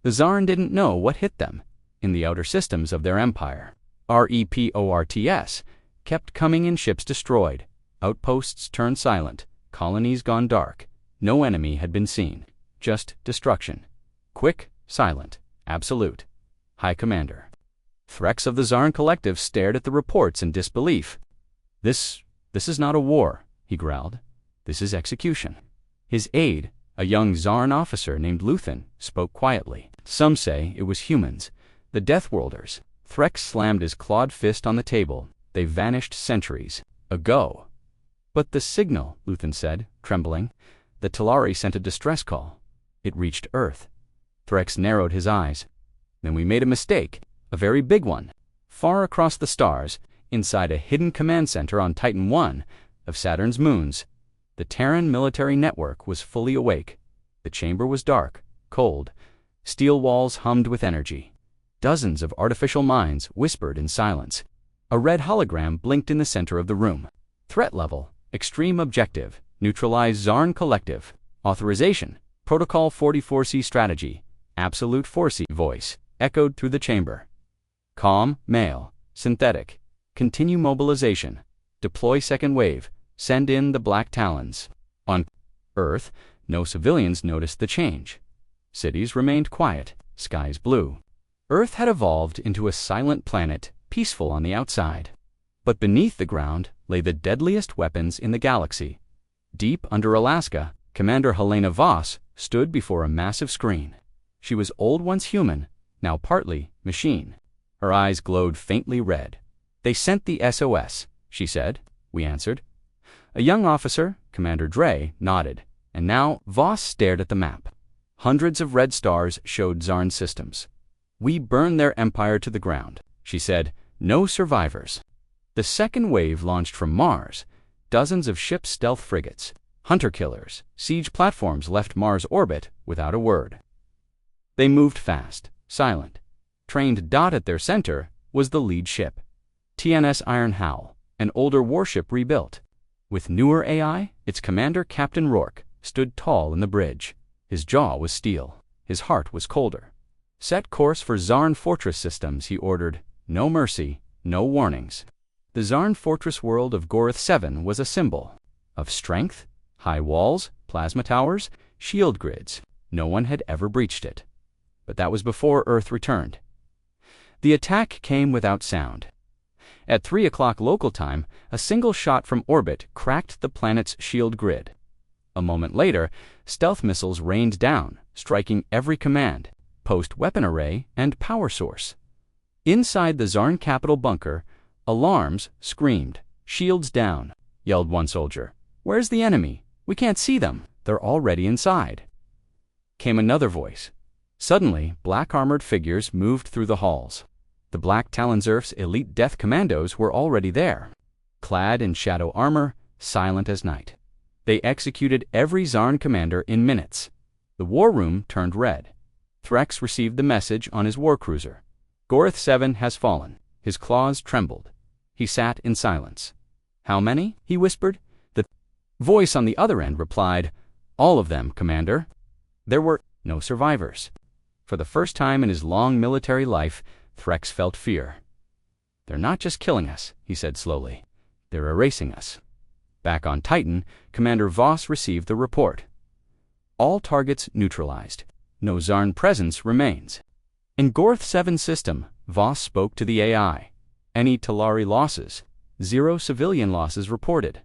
The Zarn didn't know what hit them in the outer systems of their empire. Reports kept coming in, ships destroyed, outposts turned silent, colonies gone dark. No enemy had been seen, just destruction. Quick, silent, absolute. High Commander. Threx of the Zarn Collective stared at the reports in disbelief. This is not a war, he growled. This is execution. His aide, a young Zarn officer named Luthen, spoke quietly. Some say it was humans, the Deathworlders. Threx slammed his clawed fist on the table. They vanished centuries ago. But the signal, Luthen said, trembling. The Talari sent a distress call. It reached Earth. Threx narrowed his eyes. Then we made a mistake, a very big one. Far across the stars, inside a hidden command center on Titan I of Saturn's moons, the Terran military network was fully awake. The chamber was dark, cold. Steel walls hummed with energy. Dozens of artificial minds whispered in silence. A red hologram blinked in the center of the room. Threat level, extreme objective, neutralize Zarn Collective. Authorization, Protocol 44C strategy, absolute 4C. Voice echoed through the chamber. Calm, male, synthetic. Continue mobilization. Deploy second wave. Send in the Black Talons. On Earth, no civilians noticed the change. Cities remained quiet, skies blue. Earth had evolved into a silent planet, peaceful on the outside. But beneath the ground lay the deadliest weapons in the galaxy. Deep under Alaska, Commander Helena Voss stood before a massive screen. She was old once human, now partly machine. Her eyes glowed faintly red. They sent the SOS, she said. We answered. A young officer, Commander Dre, nodded, and now Voss stared at the map. Hundreds of red stars showed Zarn systems. We burned their empire to the ground, she said. No survivors. The second wave launched from Mars. Dozens of ships, stealth frigates, hunter-killers, siege platforms left Mars' orbit without a word. They moved fast, silent. Trained dot at their center was the lead ship. TNS Iron Howl, an older warship rebuilt. With newer AI, its commander, Captain Rourke, stood tall in the bridge. His jaw was steel. His heart was colder. Set course for Zarn Fortress systems, he ordered. No mercy, no warnings. The Zarn Fortress world of Gorith 7 was a symbol of strength, high walls, plasma towers, shield grids. No one had ever breached it. But that was before Earth returned. The attack came without sound. At 3 o'clock local time, a single shot from orbit cracked the planet's shield grid. A moment later, stealth missiles rained down, striking every command, post weapon array, and power source. Inside the Zarn capital bunker, alarms screamed. Shields down, yelled one soldier. Where's the enemy? We can't see them. They're already inside. Came another voice. Suddenly, black-armored figures moved through the halls. The Black Talonsurf's elite death commandos were already there, clad in shadow armor, silent as night. They executed every Zarn commander in minutes. The war room turned red. Threx received the message on his warcruiser. Gorith 7 has fallen. His claws trembled. He sat in silence. How many? He whispered. The voice on the other end replied, All of them, Commander. There were no survivors. For the first time in his long military life, Threx felt fear. They're not just killing us, he said slowly. They're erasing us. Back on Titan, Commander Voss received the report. All targets neutralized. No Zarn presence remains. In Gorith 7's system, Voss spoke to the AI. Any Talari losses? 0 civilian losses reported.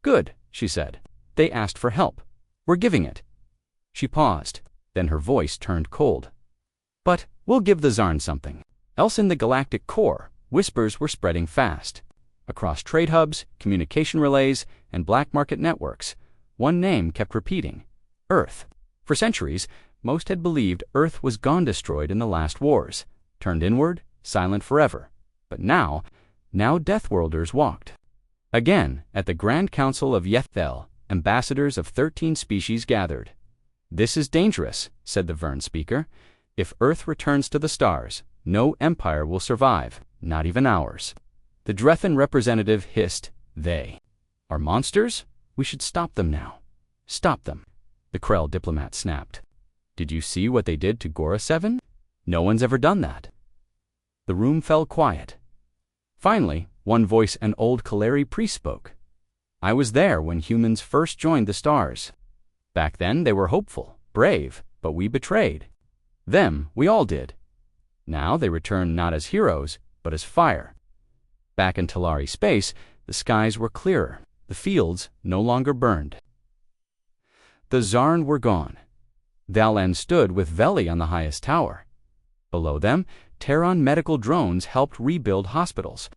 Good, she said. They asked for help. We're giving it. She paused. Then her voice turned cold. But we'll give the Zarn something. Else in the galactic core, whispers were spreading fast. Across trade hubs, communication relays, and black market networks, one name kept repeating. Earth. For centuries, most had believed Earth was gone, destroyed in the last wars, turned inward, silent forever. But now Deathworlders walked. Again, at the Grand Council of Yethel, ambassadors of 13 species gathered. This is dangerous, said the Vern speaker. If Earth returns to the stars, no empire will survive, not even ours. The Drethan representative hissed, They are monsters? We should stop them now. Stop them, the Krell diplomat snapped. Did you see what they did to Gora 7? No one's ever done that. The room fell quiet. Finally, one voice, an old Kaleri priest, spoke. I was there when humans first joined the stars. Back then they were hopeful, brave, but we betrayed. Them, we all did. Now they return not as heroes, but as fire. Back in Talari space, the skies were clearer, the fields no longer burned. The Zarn were gone. Valen stood with Veli on the highest tower. Below them, Terran medical drones helped rebuild hospitals.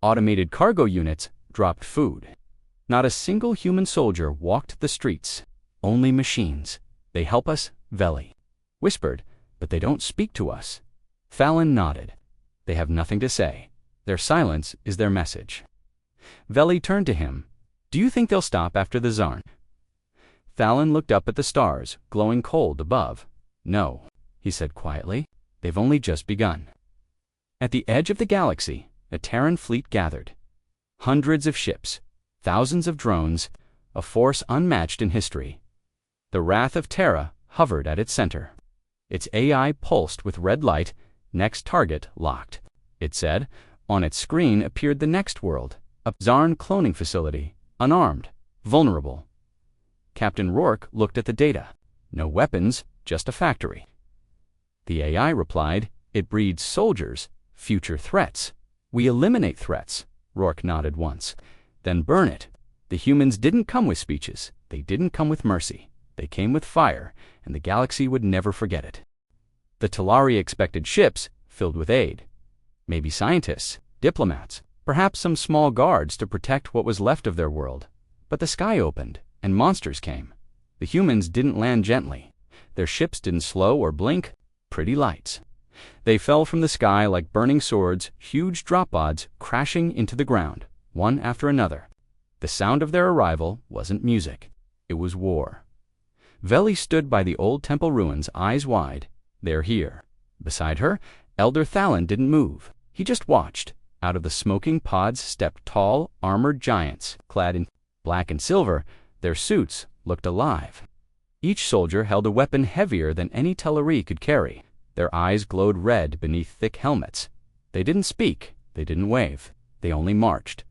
Automated cargo units dropped food. Not a single human soldier walked the streets. Only machines. They help us, Veli whispered, but they don't speak to us. Fallon nodded. They have nothing to say. Their silence is their message. Veli turned to him. Do you think they'll stop after the Zarn? Fallon looked up at the stars, glowing cold above. No, he said quietly. They've only just begun. At the edge of the galaxy, a Terran fleet gathered. Hundreds of ships, thousands of drones, a force unmatched in history. The Wrath of Terra hovered at its center. Its AI pulsed with red light, next target locked. It said. On its screen appeared the next world, a Zarn cloning facility, unarmed, vulnerable. Captain Rourke looked at the data. No weapons, just a factory. The AI replied, it breeds soldiers, future threats. We eliminate threats, Rourke nodded once. Then burn it. The humans didn't come with speeches. They didn't come with mercy. They came with fire, and the galaxy would never forget it. The Talari expected ships filled with aid. Maybe scientists, diplomats, perhaps some small guards to protect what was left of their world. But the sky opened, and monsters came. The humans didn't land gently. Their ships didn't slow or blink. Pretty lights. They fell from the sky like burning swords, huge drop pods crashing into the ground, one after another. The sound of their arrival wasn't music. It was war. Veli stood by the old temple ruins, eyes wide. They're here. Beside her, Elder Thallon didn't move. He just watched. Out of the smoking pods stepped tall, armored giants, clad in black and silver. Their suits looked alive. Each soldier held a weapon heavier than any Teleri could carry. Their eyes glowed red beneath thick helmets. They didn't speak. They didn't wave. They only marched.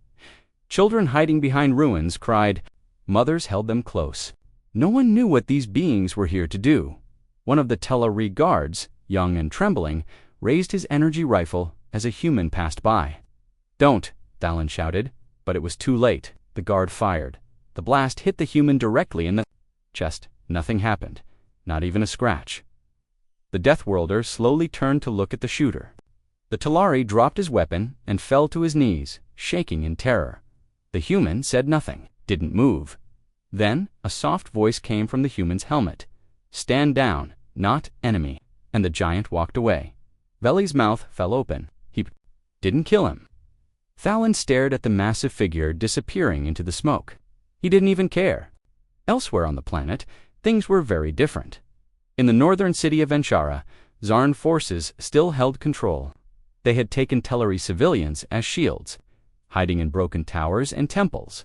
Children hiding behind ruins cried. Mothers held them close. No one knew what these beings were here to do. One of the Teleri guards, young and trembling, raised his energy rifle as a human passed by. Don't, Thallon shouted, but it was too late. The guard fired. The blast hit the human directly in the chest. Nothing happened, not even a scratch. The Deathworlder slowly turned to look at the shooter. The Talari dropped his weapon and fell to his knees, shaking in terror. The human said nothing, didn't move. Then a soft voice came from the human's helmet. Stand down, not enemy. And the giant walked away. Veli's mouth fell open. He didn't kill him. Thallon stared at the massive figure disappearing into the smoke. He didn't even care. Elsewhere on the planet, things were very different. In the northern city of Venshara, Zarn forces still held control. They had taken Teleri civilians as shields, hiding in broken towers and temples.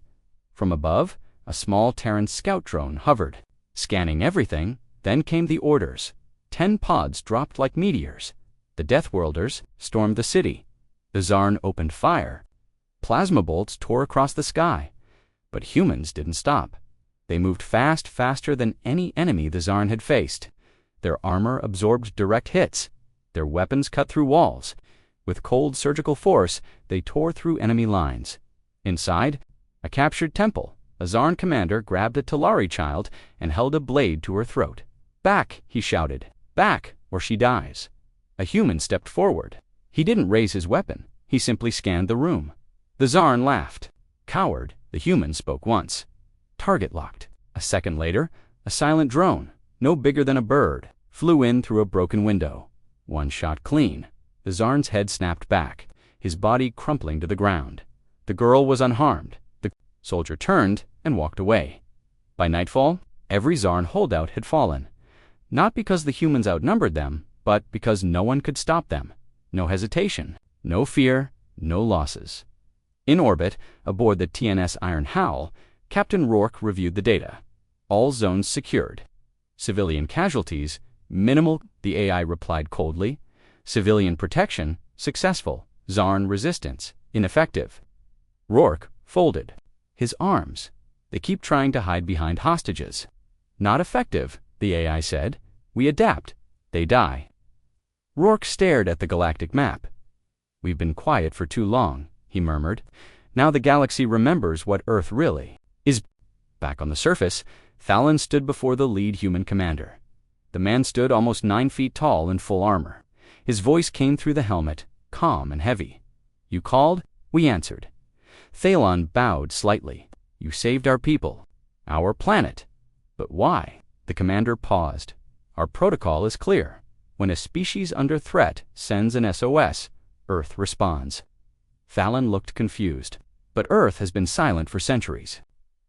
From above, a small Terran scout drone hovered, scanning everything. Then came the orders. 10 pods dropped like meteors. The Deathworlders stormed the city. The Zarn opened fire. Plasma bolts tore across the sky. But humans didn't stop. They moved faster than any enemy the Zarn had faced. Their armor absorbed direct hits. Their weapons cut through walls. With cold surgical force, they tore through enemy lines. Inside, a captured temple. A Zarn commander grabbed a Talari child and held a blade to her throat. Back, he shouted. Back, or she dies. A human stepped forward. He didn't raise his weapon. He simply scanned the room. The Zarn laughed. Coward, the human spoke once. Target locked. A second later, a silent drone, no bigger than a bird, flew in through a broken window. One shot clean. The Zarn's head snapped back, his body crumpling to the ground. The girl was unharmed. The soldier turned and walked away. By nightfall, every Zarn holdout had fallen. Not because the humans outnumbered them, but because no one could stop them. No hesitation, no fear, no losses. In orbit, aboard the TNS Iron Howl, Captain Rourke reviewed the data. All zones secured. Civilian casualties, minimal, the AI replied coldly. Civilian protection, successful. Zarn resistance, ineffective. Rourke folded his arms. They keep trying to hide behind hostages. Not effective, the AI said. We adapt. They die. Rourke stared at the galactic map. We've been quiet for too long, he murmured. Now the galaxy remembers what Earth really is. Back on the surface, Thalen stood before the lead human commander. The man stood almost 9 feet tall in full armor. His voice came through the helmet, calm and heavy. You called? We answered. Thalen bowed slightly. You saved our people. Our planet. But why? The commander paused. Our protocol is clear. When a species under threat sends an SOS, Earth responds. Thalen looked confused. But Earth has been silent for centuries.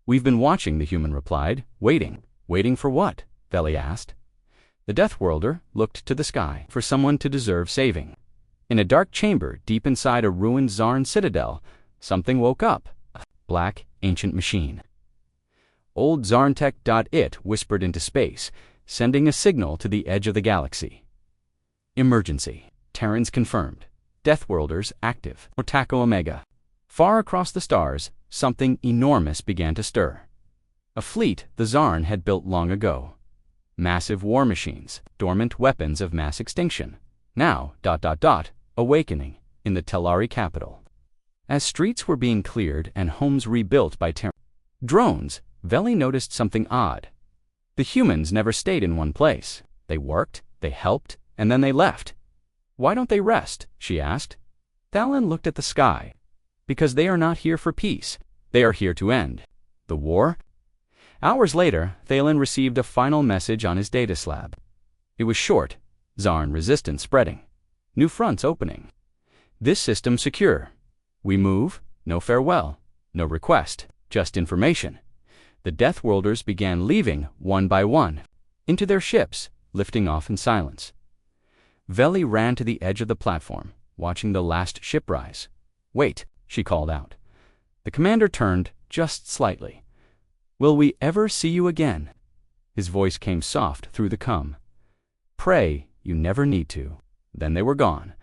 We've been watching, the human replied. Waiting. Waiting for what? Veli asked. The Deathworlder looked to the sky for someone to deserve saving. In a dark chamber deep inside a ruined Zarn citadel, something woke up. A black, ancient machine. Old Zarntech.it whispered into space, sending a signal to the edge of the galaxy. Emergency. Terrans confirmed. Deathworlders active. Ortaco Omega. Far across the stars, something enormous began to stir. A fleet the Zarn had built long ago. Massive war machines, dormant weapons of mass extinction. Now, awakening in the Tellari capital. As streets were being cleared and homes rebuilt by drones, Veli noticed something odd. The humans never stayed in one place. They worked, they helped, and then they left. Why don't they rest? She asked. Thalen looked at the sky. Because they are not here for peace. They are here to end the war. Hours later, Thalen received a final message on his data slab. It was short. Zarn resistance spreading. New fronts opening. This system secure. We move, no farewell, no request, just information. The Deathworlders began leaving one by one, into their ships, lifting off in silence. Veli ran to the edge of the platform, watching the last ship rise. Wait, she called out. The commander turned, just slightly. Will we ever see you again? His voice came soft through the cum. Pray, you never need to. Then they were gone.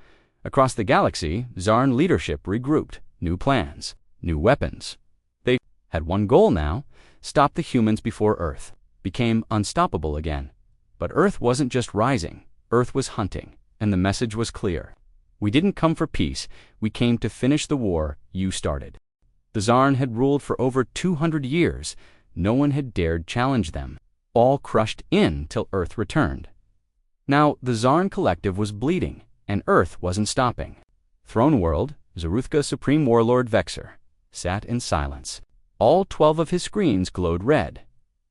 Across the galaxy, Zarn leadership regrouped, new plans, new weapons. They had one goal now, stop the humans before Earth became unstoppable again. But Earth wasn't just rising, Earth was hunting, and the message was clear. We didn't come for peace, we came to finish the war you started. The Zarn had ruled for over 200 years, no one had dared challenge them, all crushed in till Earth returned. Now, the Zarn collective was bleeding, and Earth wasn't stopping. Throne World, Zaruthka Supreme Warlord Vexer, sat in silence. All 12 of his screens glowed red.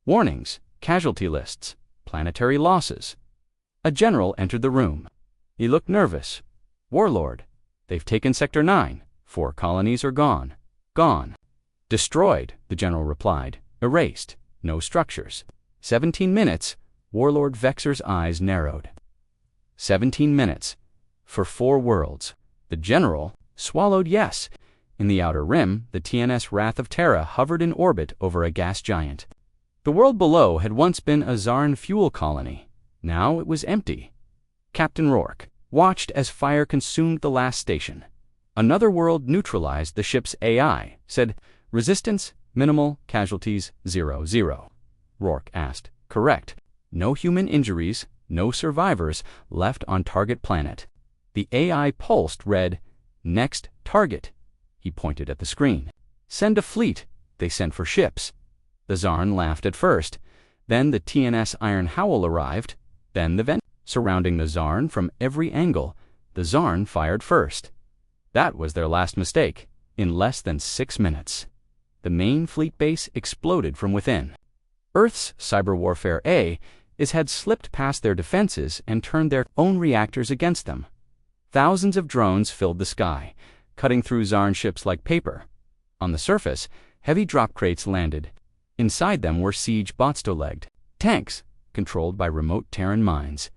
Warnings, casualty lists, planetary losses. A general entered the room. He looked nervous. Warlord, they've taken Sector 9. 4 colonies are gone. Gone. Destroyed, the general replied. Erased. No structures. 17 minutes. Warlord Vexer's eyes narrowed. 17 minutes. For 4 worlds. The general swallowed yes. In the outer rim, the TNS Wrath of Terra hovered in orbit over a gas giant. The world below had once been a Zarn fuel colony. Now it was empty. Captain Rourke watched as fire consumed the last station. Another world neutralized the ship's AI, said, resistance, minimal, casualties, 0. Rourke asked, correct. No human injuries, no survivors left on target planet. The AI pulsed read, next target. He pointed at the screen. Send a fleet. They sent for ships. The Zarn laughed at first. Then the TNS Iron Howl arrived. Then the vent. Surrounding the Zarn from every angle, the Zarn fired first. That was their last mistake. In less than 6 minutes, the main fleet base exploded from within. Earth's cyber warfare had slipped past their defenses and turned their own reactors against them. Thousands of drones filled the sky, cutting through Zarn ships like paper. On the surface, heavy drop crates landed. Inside them were siege botsto-legged tanks, controlled by remote Terran minds.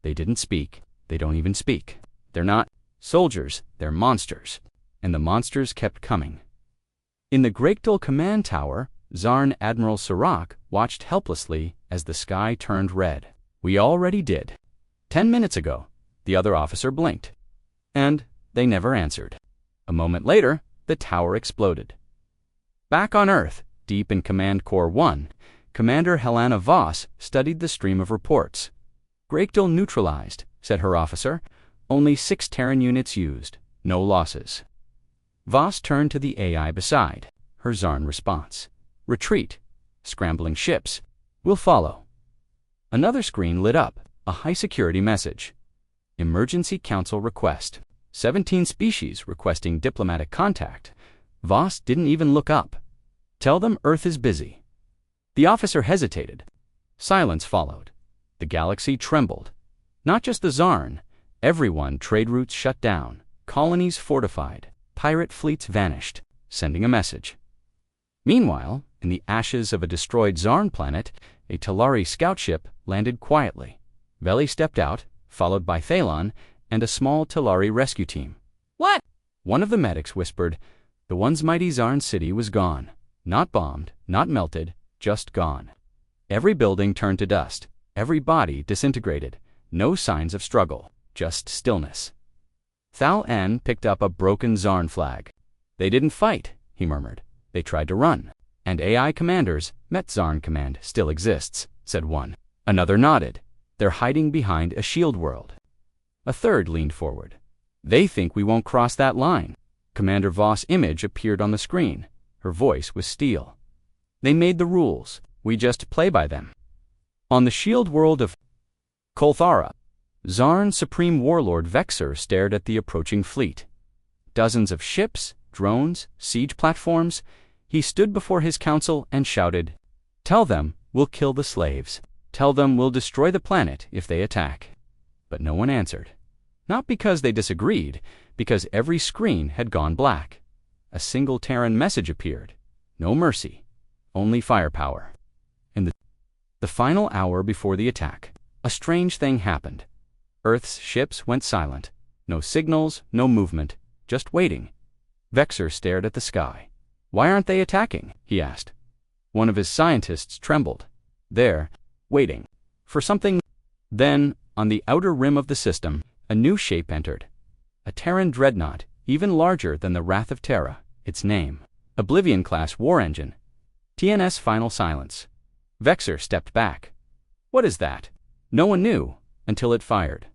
They didn't speak. They don't even speak. They're not soldiers, they're monsters. And the monsters kept coming. In the Greykdal command tower, Zarn Admiral Sirach watched helplessly as the sky turned red. "We already did. 10 minutes ago," the other officer blinked. And they never answered. A moment later, the tower exploded. Back on Earth, deep in Command Core 1, Commander Helena Voss studied the stream of reports. "Graekdal neutralized," said her officer. "Only 6 Terran units used. No losses." Voss turned to the AI beside. Her Zarn response: "Retreat. Scrambling ships. We'll follow." Another screen lit up, a high-security message. "Emergency Council request. 17 species requesting diplomatic contact." Voss didn't even look up. "Tell them Earth is busy." The officer hesitated. Silence followed. The galaxy trembled. Not just the Zarn. Everyone. Trade routes shut down. Colonies fortified. Pirate fleets vanished, sending a message. Meanwhile, in the ashes of a destroyed Zarn planet, a Talari scout ship landed quietly. Veli stepped out, followed by Thalon and a small Talari rescue team. "What?" One of the medics whispered. The once mighty Zarn city was gone. Not bombed, not melted, just gone. Every building turned to dust. Every body disintegrated. No signs of struggle, just stillness. Thal N picked up a broken Zarn flag. "They didn't fight," he murmured. "They tried to run." "And AI commanders, Met Zarn Command still exists," said one. Another nodded. "They're hiding behind a shield world." A third leaned forward. "They think we won't cross that line." Commander Voss' image appeared on the screen. Her voice was steel. "They made the rules. We just play by them." On the shield world of Kolthara, Zarn's supreme warlord Vexer stared at the approaching fleet. Dozens of ships, drones, siege platforms. He stood before his council and shouted, "Tell them we'll kill the slaves. Tell them we'll destroy the planet if they attack." But no one answered. Not because they disagreed, because every screen had gone black. A single Terran message appeared. No mercy, only firepower. In the final hour before the attack, a strange thing happened. Earth's ships went silent. No signals, no movement, just waiting. Vexer stared at the sky. "Why aren't they attacking?" he asked. One of his scientists trembled. "They're waiting for something." Then, on the outer rim of the system, a new shape entered. A Terran dreadnought, even larger than the Wrath of Terra. Its name: Oblivion-class war engine. TNS final silence. Vexer stepped back. "What is that?" No one knew, until it fired.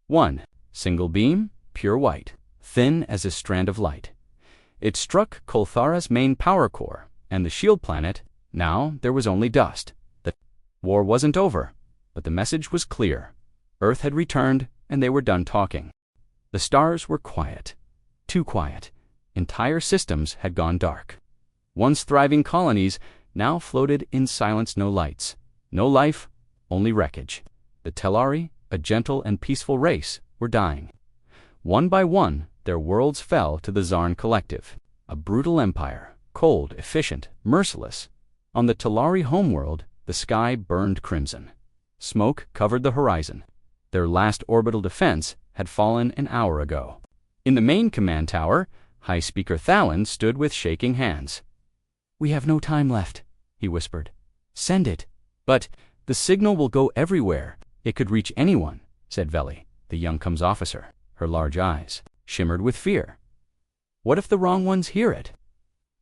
One single beam, pure white, thin as a strand of light. It struck Kolthara's main power core, and the shield planet. Now there was only dust. The war wasn't over, but the message was clear. Earth had returned, and they were done talking. The stars were quiet. Too quiet. Entire systems had gone dark. Once thriving colonies now floated in silence, no lights. No life, only wreckage. The Talari, a gentle and peaceful race, were dying. One by one, their worlds fell to the Zarn Collective, a brutal empire, cold, efficient, merciless. On the Talari homeworld, the sky burned crimson. Smoke covered the horizon. Their last orbital defense had fallen an hour ago. In the main command tower, High Speaker Thalon stood with shaking hands. "We have no time left," he whispered. "Send it." "But the signal will go everywhere. It could reach anyone," said Veli, the young comm's officer. Her large eyes shimmered with fear. "What if the wrong ones hear it?"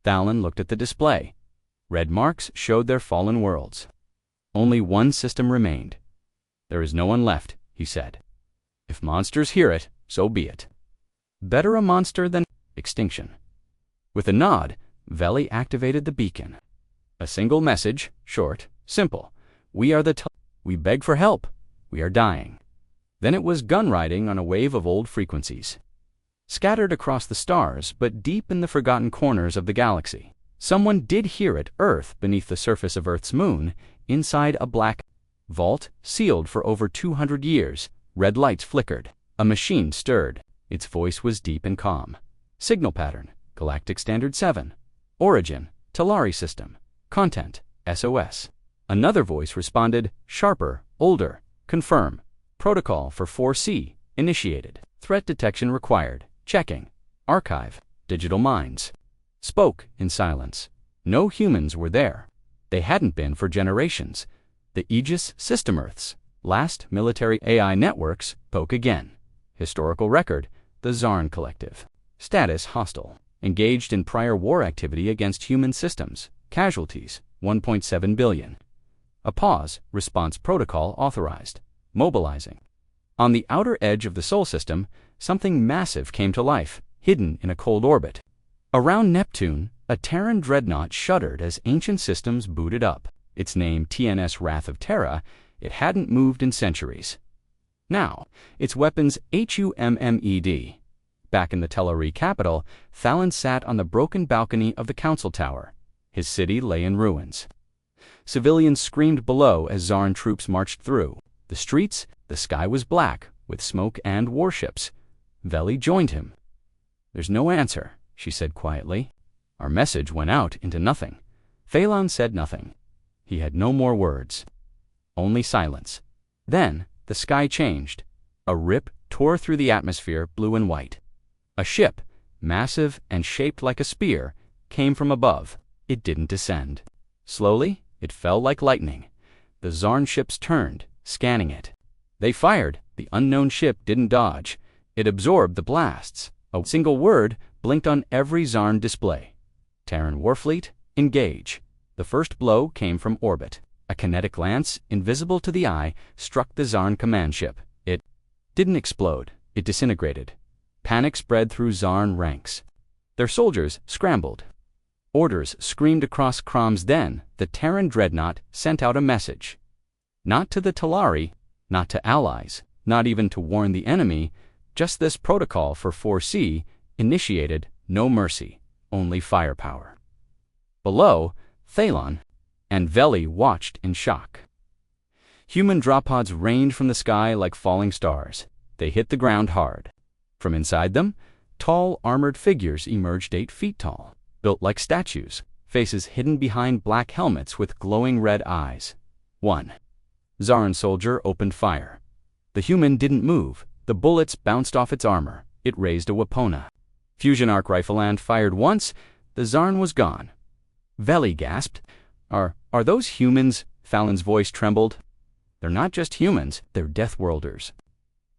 Thalon looked at the display. Red marks showed their fallen worlds. Only one system remained. "There is no one left," he said. "If monsters hear it, so be it. Better a monster than extinction." With a nod, Veli activated the beacon. A single message, short, simple. "We are the We beg for help. We are dying." Then it was gun riding on a wave of old frequencies. Scattered across the stars, but deep in the forgotten corners of the galaxy. Someone did hear it. Earth, beneath the surface of Earth's moon, inside a black vault, sealed for over 200 years. Red lights flickered. A machine stirred. Its voice was deep and calm. Signal pattern: Galactic Standard 7. Origin: Talari system. Content: SOS. Another voice responded, sharper, older. Confirm. Protocol for 4C initiated. Threat detection required. Checking. Archive. Digital minds. Spoke in silence. No humans were there. They hadn't been for generations. The Aegis System Earth's last military AI networks spoke again. Historical record, the Zarn Collective. Status hostile. Engaged in prior war activity against human systems. Casualties, 1.7 billion. A pause, response protocol authorized. Mobilizing. On the outer edge of the Sol system, something massive came to life, hidden in a cold orbit. Around Neptune, a Terran dreadnought shuddered as ancient systems booted up. Its name TNS Wrath of Terra, it hadn't moved in centuries. Now, its weapons HUMMED. Back in the Tellari capital, Thalon sat on the broken balcony of the council tower. His city lay in ruins. Civilians screamed below as Zarn troops marched through. The streets, the sky was black, with smoke and warships. Veli joined him. "There's no answer," she said quietly. "Our message went out into nothing." Thalon said nothing. He had no more words. Only silence. Then, the sky changed. A rip tore through the atmosphere, blue and white. A ship, massive and shaped like a spear, came from above. It didn't descend. Slowly, it fell like lightning. The Zarn ships turned, scanning it. They fired. The unknown ship didn't dodge. It absorbed the blasts. A single word blinked on every Zarn display. Terran Warfleet, engage. The first blow came from orbit. A kinetic lance, invisible to the eye, struck the Zarn command ship. It didn't explode. It disintegrated. Panic spread through Zarn ranks. Their soldiers scrambled. Orders screamed across Krom's. Then the Terran dreadnought sent out a message. Not to the Tellari, not to allies, not even to warn the enemy, just this protocol for 4C, initiated, no mercy, only firepower. Below, Thalon and Veli watched in shock. Human drop pods rained from the sky like falling stars. They hit the ground hard. From inside them, tall, armored figures emerged 8 feet tall, built like statues, faces hidden behind black helmets with glowing red eyes. One Zarn soldier opened fire. The human didn't move. The bullets bounced off its armor. It raised a Wapona. Fusion arc rifle and fired once. The Zarn was gone. Veli gasped. Are those humans?" Thalon's voice trembled. "They're not just humans, they're Deathworlders."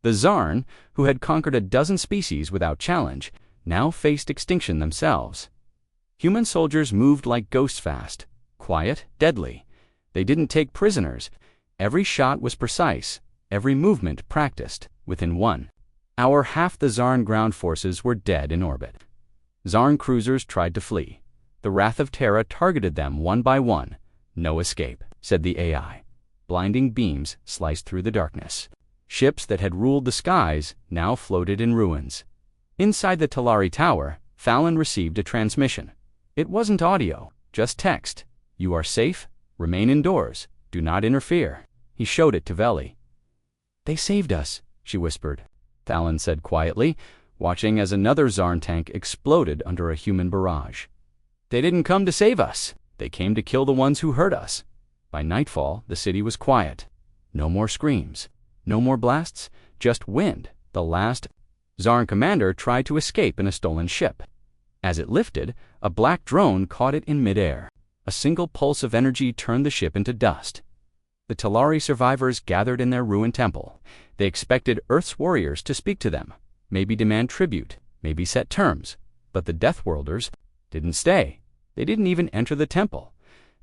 The Zarn, who had conquered a dozen species without challenge, now faced extinction themselves. Human soldiers moved like ghosts fast, quiet, deadly. They didn't take prisoners. Every shot was precise, every movement practiced. Within 1 hour, half the Zarn ground forces were dead in orbit. Zarn cruisers tried to flee. The Wrath of Terra targeted them one by one. "No escape," said the AI. Blinding beams sliced through the darkness. Ships that had ruled the skies now floated in ruins. Inside the Tellari tower, Thalon received a transmission. It wasn't audio, just text. "You are safe. Remain indoors. Do not interfere." He showed it to Veli. "They saved us," she whispered. Thalon said quietly, watching as another Zarn tank exploded under a human barrage. "They didn't come to save us. They came to kill the ones who hurt us." By nightfall, the city was quiet. No more screams. No more blasts. Just wind. The last Zarn commander tried to escape in a stolen ship. As it lifted, a black drone caught it in midair. A single pulse of energy turned the ship into dust. The Tellari survivors gathered in their ruined temple. They expected Earth's warriors to speak to them, maybe demand tribute, maybe set terms. But the Deathworlders didn't stay. They didn't even enter the temple.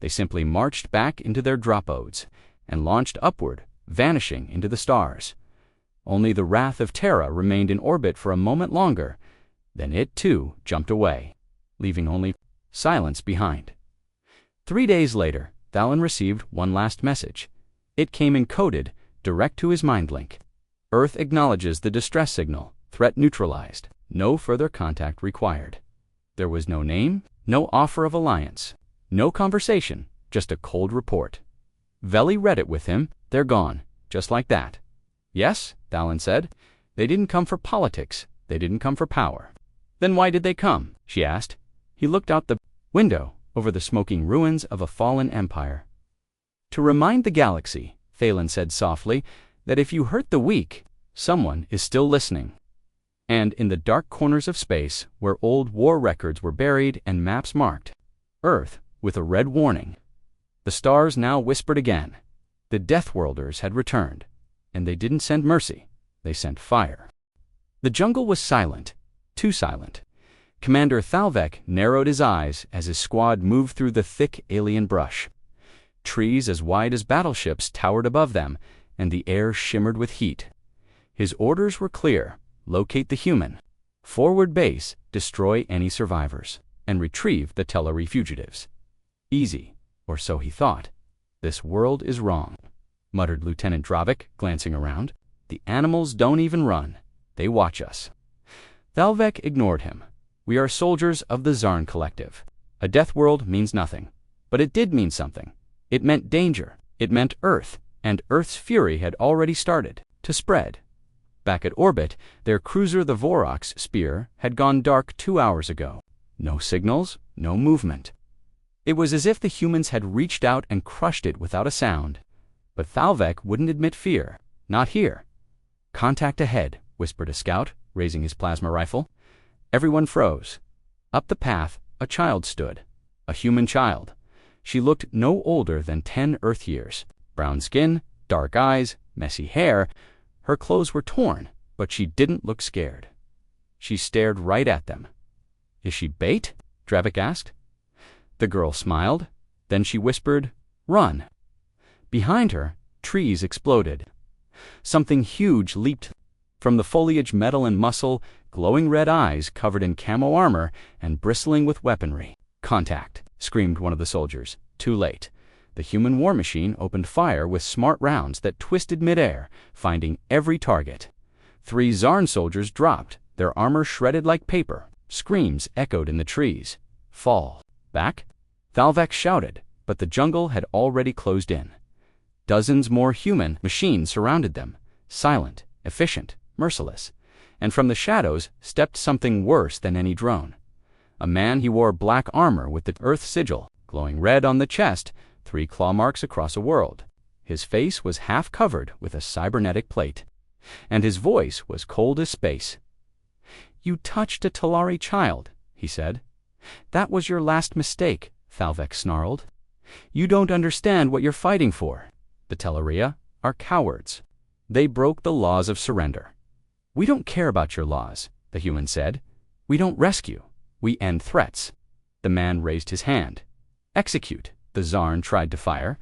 They simply marched back into their dropodes and launched upward, vanishing into the stars. Only the Wrath of Terra remained in orbit for a moment longer. Then it, too, jumped away, leaving only silence behind. 3 days later, Thalon received one last message. It came encoded, direct to his mind link. "Earth acknowledges the distress signal. Threat neutralized. No further contact required." There was no name, no offer of alliance, no conversation, just a cold report. Veli read it with him. "They're gone, just like that." "Yes," Thalon said. "They didn't come for politics. They didn't come for power." "Then why did they come?" she asked. He looked out the window over the smoking ruins of a fallen empire. "To remind the galaxy," Thalon said softly, "that if you hurt the weak, someone is still listening." And in the dark corners of space, where old war records were buried and maps marked, Earth with a red warning, The stars now whispered again. The Deathworlders had returned, and they didn't send mercy, they sent fire. The jungle was silent, too silent. Commander Thalvek narrowed his eyes as his squad moved through the thick alien brush. Trees as wide as battleships towered above them, and the air shimmered with heat. His orders were clear: locate the human, forward base, destroy any survivors, and retrieve the Telleri fugitives. Easy, or so he thought. This world is wrong, muttered Lieutenant Dravik, glancing around. The animals don't even run. They watch us. Thalvek ignored him. We are soldiers of the Zarn Collective. A death world means nothing. But it did mean something. It meant danger. It meant Earth. And Earth's fury had already started to spread. Back at orbit, their cruiser the Vorok's spear had gone dark 2 hours ago. No signals, no movement. It was as if the humans had reached out and crushed it without a sound. But Thalvek wouldn't admit fear. Not here. Contact ahead, whispered a scout, raising his plasma rifle. Everyone froze. Up the path, a child stood. A human child. She looked no older than 10 Earth years. Brown skin, dark eyes, messy hair. Her clothes were torn, but she didn't look scared. She stared right at them. Is she bait? Dravik asked. The girl smiled. Then she whispered, "Run." Behind her, trees exploded. Something huge leaped from the foliage, metal and muscle, glowing red eyes covered in camo armor and bristling with weaponry. "Contact," screamed one of the soldiers. Too late. The human war machine opened fire with smart rounds that twisted midair, finding every target. 3 Zarn soldiers dropped, their armor shredded like paper. Screams echoed in the trees. "Fall back!" Thalvek shouted, but the jungle had already closed in. Dozens more human machines surrounded them, silent, efficient, merciless. And from the shadows stepped something worse than any drone. A man. He wore black armor with the Earth sigil, glowing red on the chest, 3 claw marks across a world. His face was half covered with a cybernetic plate, and his voice was cold as space. "You touched a Telleri child," he said. "That was your last mistake," Thalvek snarled. "You don't understand what you're fighting for. The Telleria are cowards. They broke the laws of surrender." "We don't care about your laws," the human said. "We don't rescue. We end threats." The man raised his hand. "Execute." The Zarn tried to fire.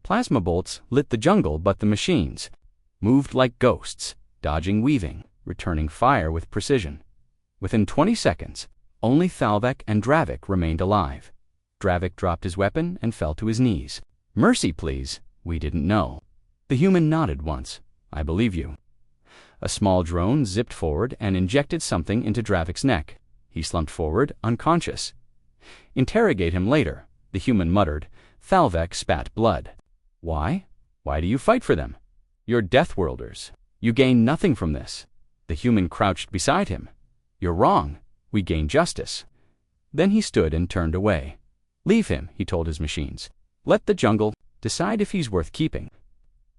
Plasma bolts lit the jungle, but the machines moved like ghosts, dodging, weaving, returning fire with precision. Within 20 seconds, only Thalvek and Dravik remained alive. Dravik dropped his weapon and fell to his knees. "Mercy, please. We didn't know." The human nodded once. "I believe you." A small drone zipped forward and injected something into Dravik's neck. He slumped forward, unconscious. "Interrogate him later," the human muttered. Thalvek spat blood. "Why? Why do you fight for them? You're Deathworlders. You gain nothing from this." The human crouched beside him. "You're wrong. We gain justice." Then he stood and turned away. "Leave him," he told his machines. "Let the jungle decide if he's worth keeping."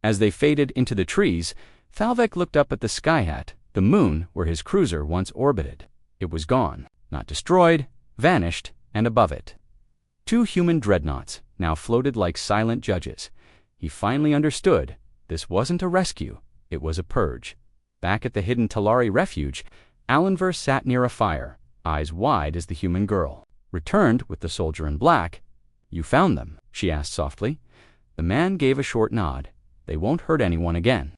As they faded into the trees, Thalvek looked up at the sky-hat, the moon where his cruiser once orbited. It was gone, not destroyed, vanished, and above it 2 human dreadnoughts now floated like silent judges. He finally understood. This wasn't a rescue, it was a purge. Back at the hidden Telleri refuge, Alanver sat near a fire, eyes wide as the human girl. Returned with the soldier in black. "You found them?" she asked softly. The man gave a short nod. "They won't hurt anyone again."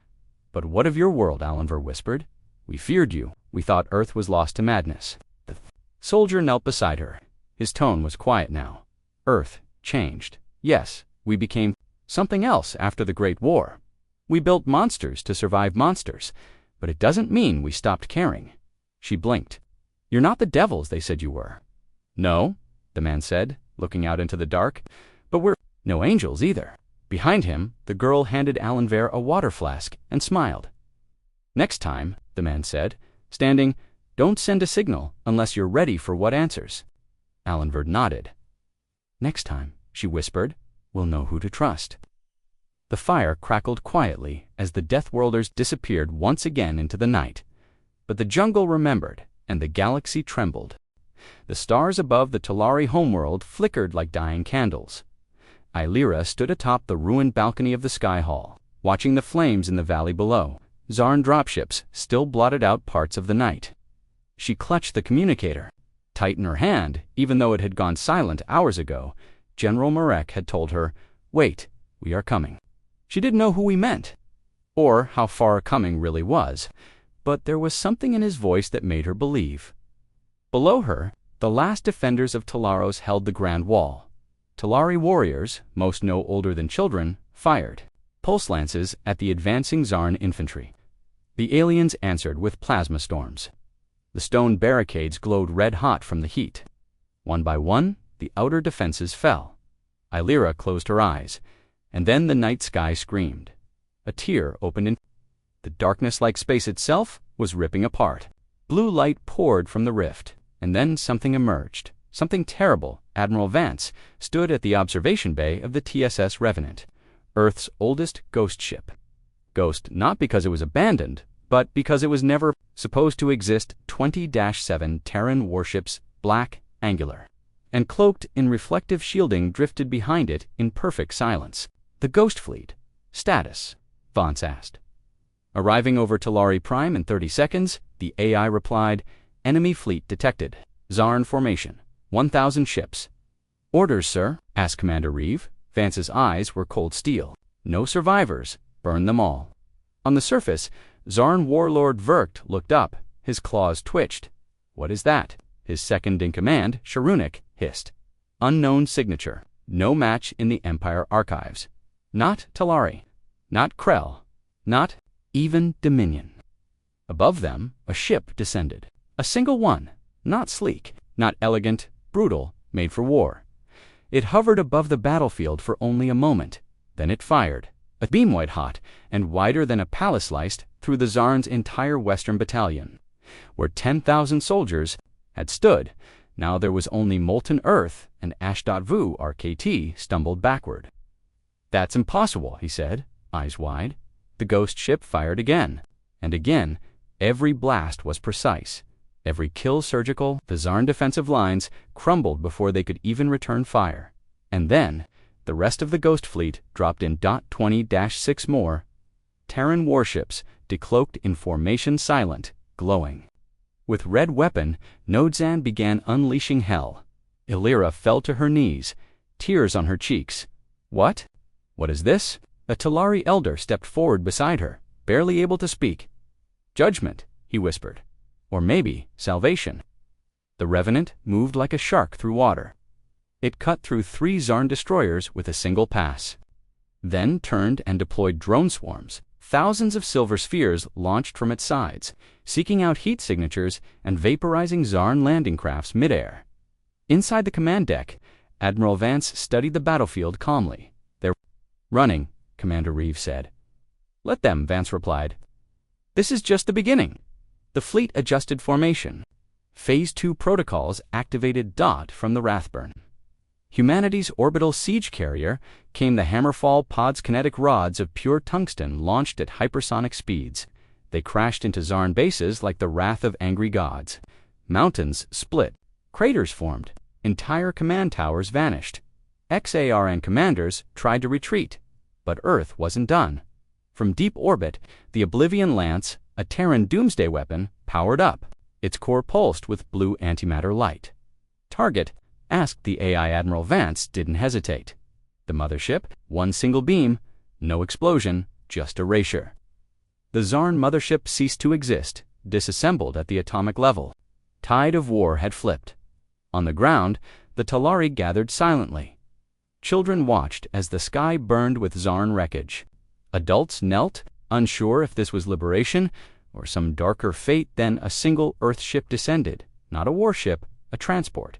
"But what of your world?" Alanver whispered. "We feared you. We thought Earth was lost to madness." The soldier knelt beside her. His tone was quiet now. "Earth changed. Yes, we became something else after the Great War. We built monsters to survive monsters, but it doesn't mean we stopped caring." She blinked. "You're not the devils they said you were." "No," the man said, looking out into the dark, "but we're no angels either." Behind him, the girl handed Alanver a water flask and smiled. "Next time," the man said, standing, "don't send a signal unless you're ready for what answers." Alanver nodded. "Next time," she whispered, "we'll know who to trust." The fire crackled quietly as the Deathworlders disappeared once again into the night. But the jungle remembered, and the galaxy trembled. The stars above the Telleri homeworld flickered like dying candles. Illyra stood atop the ruined balcony of the Sky Hall, watching the flames in the valley below. Zarn dropships still blotted out parts of the night. She clutched the communicator, tight in her hand, even though it had gone silent hours ago. General Marek had told her, "Wait, we are coming." She didn't know who he meant, or how far coming really was, but there was something in his voice that made her believe. Below her, the last defenders of Talaros held the Grand Wall. Talari warriors, most no older than children, fired pulse lances at the advancing Zarn infantry. The aliens answered with plasma storms. The stone barricades glowed red-hot from the heat. One by one, the outer defenses fell. Illyra closed her eyes, and then the night sky screamed. A tear opened in. The darkness-like space itself was ripping apart. Blue light poured from the rift, and then something emerged. Something terrible. Admiral Vance stood at the observation bay of the TSS Revenant, Earth's oldest ghost ship. Ghost not because it was abandoned, but because it was never supposed to exist. 20-7 Terran warships, black, angular, and cloaked in reflective shielding drifted behind it in perfect silence. The Ghost Fleet. Status? Vance asked. Arriving over Talari Prime in 30 seconds, the AI replied, "Enemy fleet detected. Zarn formation. 1,000 ships." "Orders, sir?" asked Commander Reeve. Vance's eyes were cold steel. "No survivors. Burn them all." On the surface, Zarn warlord Verkt looked up. His claws twitched. "What is that?" His second-in-command, Sharunik, hissed. "Unknown signature. No match in the Empire archives. Not Talari. Not Krell. Not even Dominion." Above them, a ship descended. A single one. Not sleek. Not elegant. Brutal. Made for war. It hovered above the battlefield for only a moment. Then it fired. A beam white-hot and wider than a palace sliced through the Zarn's entire western battalion. Where 10,000 soldiers had stood, now there was only molten earth, and Ash.Vu RKT stumbled backward. "That's impossible," he said, eyes wide. The ghost ship fired again. And again, every blast was precise. Every kill surgical. The Zarn defensive lines crumbled before they could even return fire. And then, the rest of the Ghost Fleet dropped in. 20-6 more Terran warships, decloaked in formation, silent, glowing. With red weapon, Nodzan began unleashing hell. Illyra fell to her knees, tears on her cheeks. "What? What is this?" A Talari elder stepped forward beside her, barely able to speak. "Judgment," he whispered. "Or maybe salvation." The Revenant moved like a shark through water. It cut through 3 Zarn destroyers with a single pass. Then turned and deployed drone swarms. Thousands of silver spheres launched from its sides, seeking out heat signatures and vaporizing Zarn landing crafts midair. Inside the command deck, Admiral Vance studied the battlefield calmly. "They're running," Commander Reeve said. "Let them," Vance replied. "This is just the beginning." The fleet adjusted formation. Phase 2 protocols activated. From the Rathburn, humanity's orbital siege carrier, came the Hammerfall pod's kinetic rods of pure tungsten launched at hypersonic speeds. They crashed into Zarn bases like the wrath of angry gods. Mountains split. Craters formed. Entire command towers vanished. XARN commanders tried to retreat, but Earth wasn't done. From deep orbit, the Oblivion Lance, a Terran doomsday weapon, powered up. Its core pulsed with blue antimatter light. "Target?" asked the AI. Admiral Vance didn't hesitate. The mothership, one single beam, no explosion, just erasure. The Zarn mothership ceased to exist, disassembled at the atomic level. Tide of war had flipped. On the ground, the Talari gathered silently. Children watched as the sky burned with Zarn wreckage. Adults knelt, unsure if this was liberation or some darker fate. Then a single Earth ship descended, not a warship, a transport.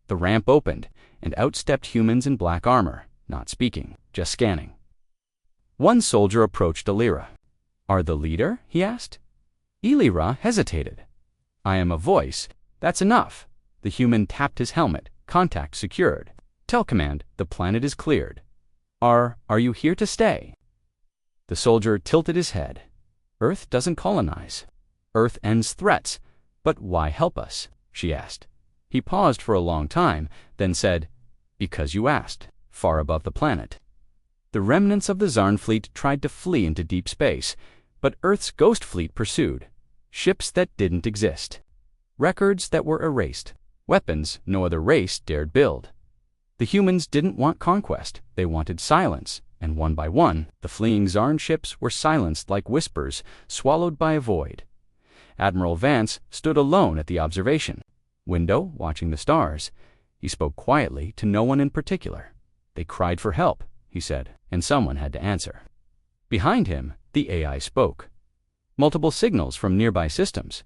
The ramp opened, and out stepped humans in black armor, not speaking, just scanning. One soldier approached Illyra. "Are the leader?" he asked. Illyra hesitated. "I am a voice. That's enough." The human tapped his helmet, contact secured. "Tell command, the planet is cleared." Are you here to stay?" The soldier tilted his head. "Earth doesn't colonize. Earth ends threats. But why help us?" she asked. He paused for a long time, then said, "Because you asked. far above the planet. The remnants of the Zarn fleet tried to flee into deep space, but Earth's ghost fleet pursued. Ships that didn't exist. Records that were erased. Weapons no other race dared build. The humans didn't want conquest, they wanted silence, and one by one, the fleeing Zarn ships were silenced like whispers swallowed by a void. Admiral Vance stood alone at the observation window, watching the stars. He spoke quietly to no one in particular. They cried for help, he said, and someone had to answer. Behind him, the AI spoke. Multiple signals from nearby systems.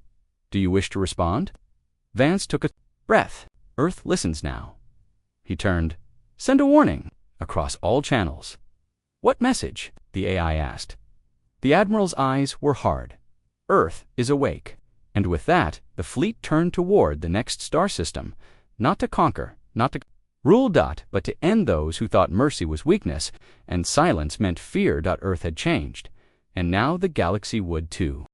Do you wish to respond? Vance took a breath. Earth listens now. He turned. Send a warning across all channels. What message? The AI asked. The Admiral's eyes were hard. Earth is awake. And with that, the fleet turned toward the next star system, not to conquer, not to rule, but to end those who thought mercy was weakness, and silence meant fear. Earth had changed, and now the galaxy would too.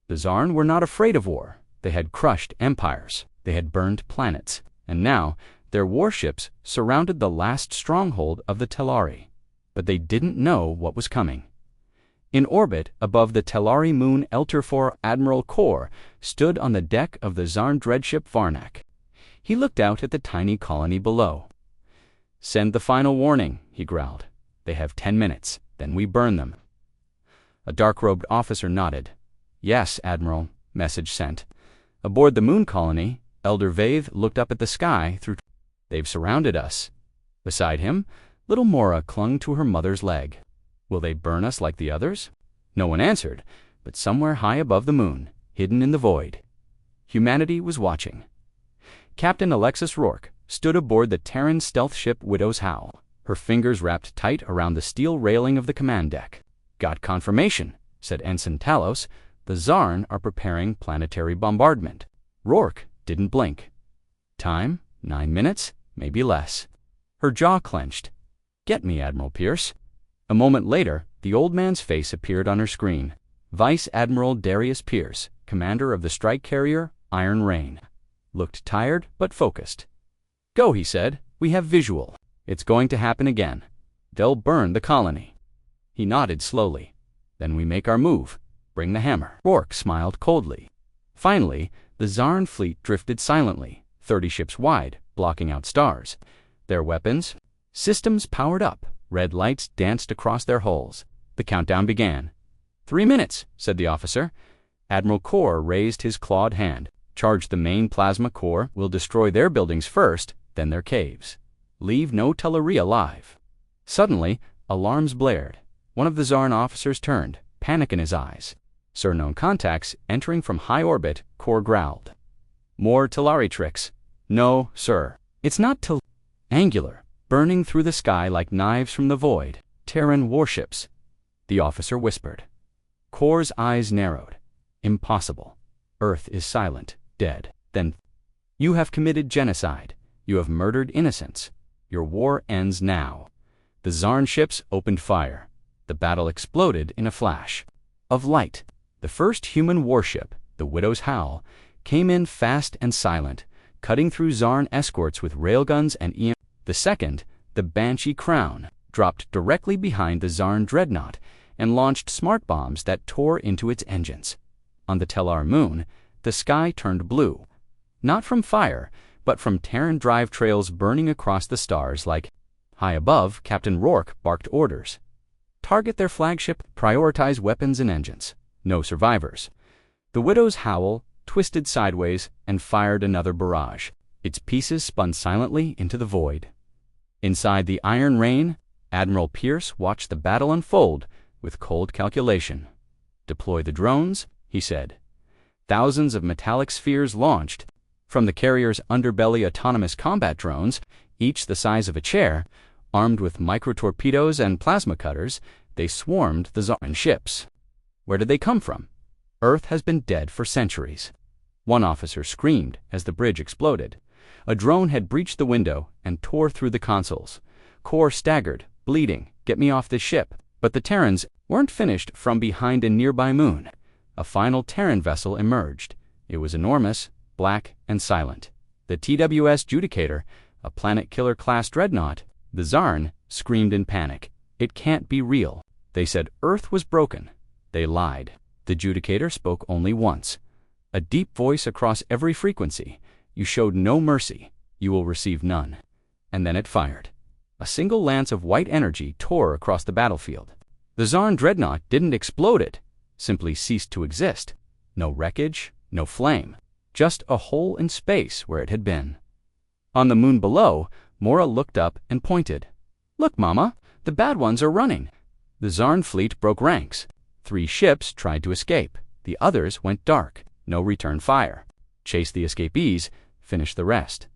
The Zarn were not afraid of war. They had crushed empires. They had burned planets. And now, their warships surrounded the last stronghold of the Tellari. But they didn't know what was coming. In orbit above the Tellari moon, Elterfor Admiral Kor stood on the deck of the Zarn dreadship Varnak. He looked out at the tiny colony below. Send the final warning, he growled. They have 10 minutes, then we burn them. A dark-robed officer nodded. Yes, Admiral, message sent. Aboard the moon colony, Elder Vaith looked up at the sky through. They've surrounded us. Beside him, little Mora clung to her mother's leg. Will they burn us like the others? No one answered, but somewhere high above the moon, hidden in the void, humanity was watching. Captain Alexis Rourke stood aboard the Terran stealth ship Widow's Howl, her fingers wrapped tight around the steel railing of the command deck. Got confirmation, said Ensign Talos. The Zarn are preparing planetary bombardment. Rourke didn't blink. Time? 9 minutes? Maybe less. Her jaw clenched. Get me, Admiral Pierce. A moment later, the old man's face appeared on her screen. Vice Admiral Darius Pierce, commander of the strike carrier Iron Rain. Looked tired, but focused. Go, he said. We have visual. It's going to happen again. They'll burn the colony. He nodded slowly. Then we make our move. Bring the hammer. Rourke smiled coldly. Finally, the Zarn fleet drifted silently, 30 ships wide, blocking out stars. Their weapons, systems powered up. Red lights danced across their hulls. The countdown began. 3 minutes, said the officer. Admiral Kor raised his clawed hand. Charge the main plasma core. We'll destroy their buildings first, then their caves. Leave no Tellari alive. Suddenly, alarms blared. One of the Zarn officers turned, panic in his eyes. Sir, known contacts entering from high orbit, Kor growled. More Tellari tricks. No, sir. It's not angular. Burning through the sky like knives from the void, Terran warships. The officer whispered. Kor's eyes narrowed. Impossible. Earth is silent, dead. Then, you have committed genocide. You have murdered innocents. Your war ends now. The Zarn ships opened fire. The battle exploded in a flash of light. The first human warship, the Widow's Howl, came in fast and silent, cutting through Zarn escorts with railguns and EM. The second, the Banshee Crown, dropped directly behind the Zarn dreadnought and launched smart bombs that tore into its engines. On the Tellar moon, the sky turned blue, not from fire, but from Terran drive trails burning across the stars like. High above, Captain Rourke barked orders. Target their flagship, prioritize weapons and engines. No survivors. The Widow's Howl twisted sideways and fired another barrage. Its pieces spun silently into the void. Inside the Iron Rain, Admiral Pierce watched the battle unfold with cold calculation. Deploy the drones, he said. Thousands of metallic spheres launched. From the carrier's underbelly, autonomous combat drones, each the size of a chair, armed with micro-torpedoes and plasma cutters, they swarmed the Zarn ships. Where did they come from? Earth has been dead for centuries. One officer screamed as the bridge exploded. A drone had breached the window and tore through the consoles. Kor staggered, bleeding. Get me off this ship. But the Terrans weren't finished. From behind a nearby moon, a final Terran vessel emerged. It was enormous, black, and silent. The TWS Judicator, a planet-killer class dreadnought. The Zarn screamed in panic. It can't be real. They said Earth was broken. They lied. The adjudicator spoke only once. A deep voice across every frequency. You showed no mercy. You will receive none. And then it fired. A single lance of white energy tore across the battlefield. The Zarn dreadnought didn't explode, it simply ceased to exist. No wreckage, no flame. Just a hole in space where it had been. On the moon below, Mora looked up and pointed. Look, Mama, the bad ones are running. The Zarn fleet broke ranks. 3 ships tried to escape. The others went dark. No return fire. Chase the escapees, finish the rest.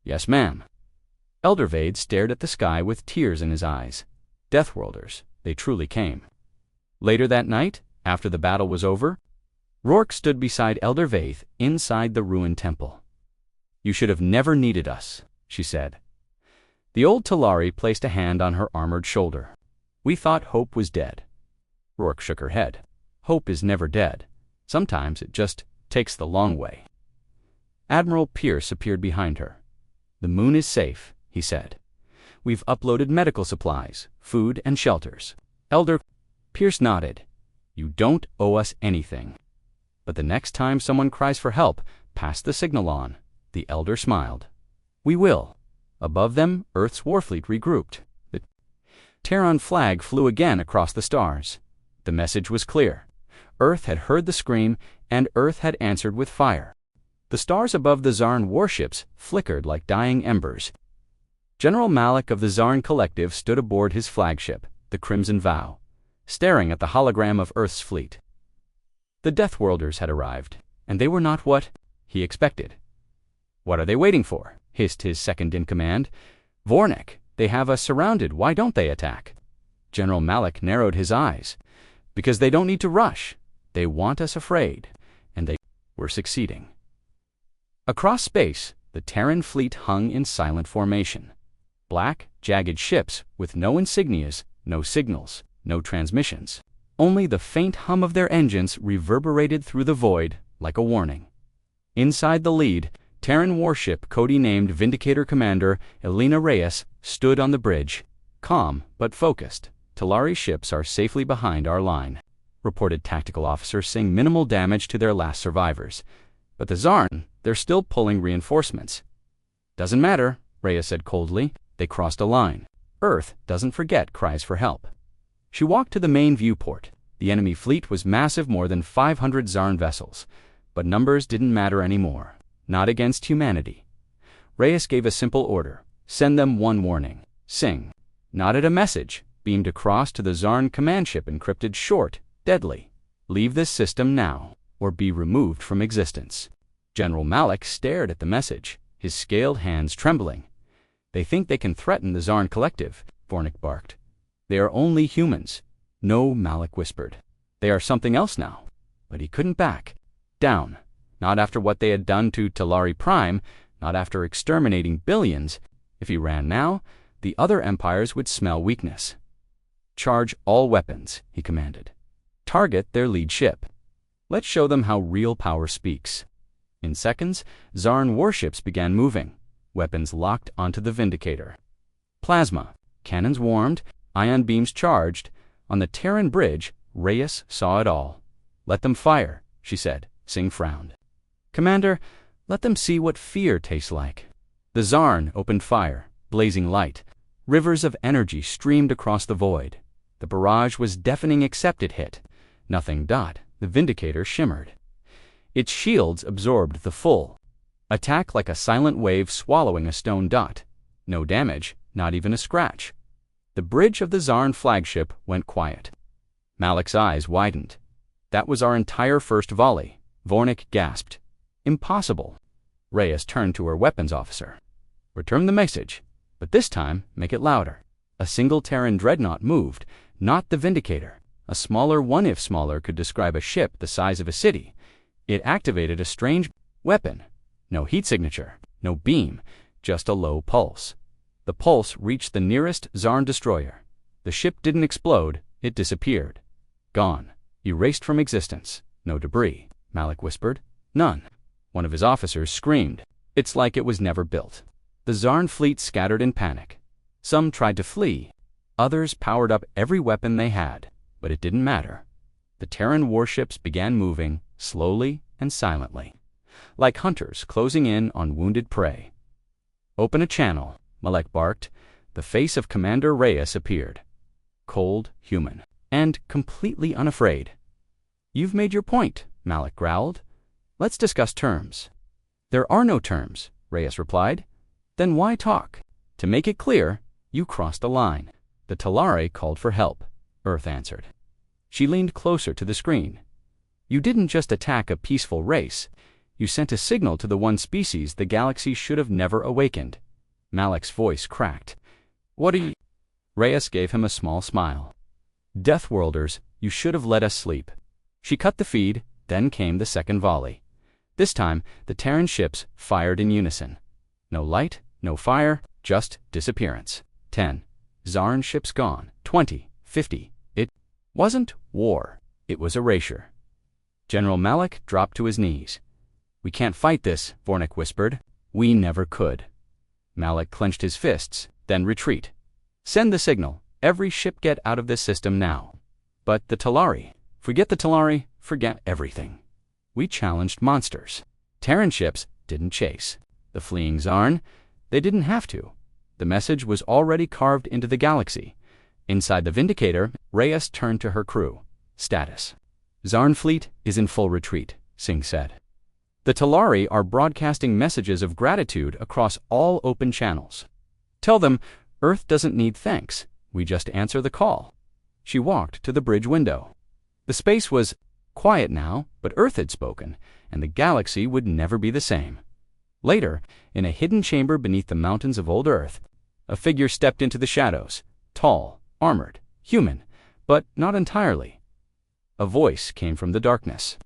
Yes, ma'am. Eldervade stared at the sky with tears in his eyes. Deathworlders, they truly came. Later that night, after the battle was over, Rourke stood beside Elder Vaith inside the ruined temple. You should have never needed us, she said. The old Talari placed a hand on her armored shoulder. We thought hope was dead. Rourke shook her head. Hope is never dead. Sometimes it just takes the long way. Admiral Pierce appeared behind her. The moon is safe, he said. We've uploaded medical supplies, food, and shelters. Elder Pierce nodded. You don't owe us anything. But the next time someone cries for help, pass the signal on. The Elder smiled. We will. Above them, Earth's warfleet regrouped. The Terran flag flew again across the stars. The message was clear. Earth had heard the scream, and Earth had answered with fire. The stars above the Zarn warships flickered like dying embers. General Malik of the Zarn Collective stood aboard his flagship, the Crimson Vow, staring at the hologram of Earth's fleet. The Deathworlders had arrived, and they were not what he expected. What are they waiting for? Hissed his second-in-command. Vornik, they have us surrounded. Why don't they attack? General Malik narrowed his eyes. Because they don't need to rush. They want us afraid, and they were succeeding. Across space, the Terran fleet hung in silent formation. Black, jagged ships with no insignias, no signals, no transmissions. Only the faint hum of their engines reverberated through the void like a warning. Inside the lead, Terran warship code-named Vindicator Commander Elena Reyes stood on the bridge, calm but focused. Talari ships are safely behind our line, reported Tactical Officer, seeing minimal damage to their last survivors. But the Zarn, they're still pulling reinforcements. Doesn't matter, Reyes said coldly. They crossed a line. Earth doesn't forget cries for help. She walked to the main viewport. The enemy fleet was massive, more than 500 Zarn vessels. But numbers didn't matter anymore. Not against humanity. Reyes gave a simple order. Send them one warning. Sing. Nodded a message. Beamed across to the Zarn command ship, encrypted short, deadly. Leave this system now, or be removed from existence. General Malik stared at the message, his scaled hands trembling. They think they can threaten the Zarn Collective, Vornik barked. They are only humans. No, Malik whispered. They are something else now. But he couldn't back down. Not after what they had done to Talari Prime, not after exterminating billions. If he ran now, the other empires would smell weakness. Charge all weapons, he commanded. Target their lead ship. Let's show them how real power speaks. In seconds, Zarn warships began moving, weapons locked onto the Vindicator. Plasma, cannons warmed, ion beams charged. On the Terran bridge, Reyes saw it all. Let them fire, she said. Singh frowned. Commander, let them see what fear tastes like. The Zarn opened fire, blazing light. Rivers of energy streamed across the void. The barrage was deafening except it hit. Nothing. The Vindicator shimmered. Its shields absorbed the full attack like a silent wave swallowing a stone dot. No damage, not even a scratch. The bridge of the Zarn flagship went quiet. Malik's eyes widened. That was our entire first volley. Vornik gasped. Impossible. Reyes turned to her weapons officer. Return the message, but this time make it louder. A single Terran dreadnought moved, not the Vindicator. A smaller one, if smaller, could describe a ship the size of a city. It activated a strange weapon. No heat signature, no beam, just a low pulse. The pulse reached the nearest Zarn destroyer. The ship didn't explode, it disappeared. Gone. Erased from existence. No debris, Malik whispered. None. One of his officers screamed. It's like it was never built. The Zarn fleet scattered in panic. Some tried to flee. Others powered up every weapon they had, but it didn't matter. The Terran warships began moving, slowly and silently, like hunters closing in on wounded prey. "Open a channel," Malek barked. The face of Commander Reyes appeared. Cold, human, and completely unafraid. "You've made your point," Malek growled. "Let's discuss terms." "There are no terms," Reyes replied. "Then why talk? To make it clear, you crossed a line." "The Talari called for help," Earth answered. She leaned closer to the screen. "You didn't just attack a peaceful race. You sent a signal to the one species the galaxy should have never awakened." Malek's voice cracked. "What are you—" Reyes gave him a small smile. "Deathworlders, you should have let us sleep." She cut the feed, then came the second volley. This time, the Terran ships fired in unison. No light, no fire, just disappearance. 10. Zarn ships gone. 20, 50. It wasn't war. It was erasure. General Malek dropped to his knees. "We can't fight this," Vornik whispered. "We never could." Malek clenched his fists, then retreat. "Send the signal. Every ship get out of this system now." "But the Talari." "Forget the Talari. Forget everything. We challenged monsters. Terran ships didn't chase. The fleeing Zarn, they didn't have to. The message was already carved into the galaxy. Inside the Vindicator, Reyes turned to her crew. "Status. Zarn fleet is in full retreat," Singh said. "The Talari are broadcasting messages of gratitude across all open channels. Tell them Earth doesn't need thanks. We just answer the call." She walked to the bridge window. The space was quiet now, but Earth had spoken, and the galaxy would never be the same. Later, in a hidden chamber beneath the mountains of old Earth, a figure stepped into the shadows, tall, armored, human, but not entirely. A voice came from the darkness.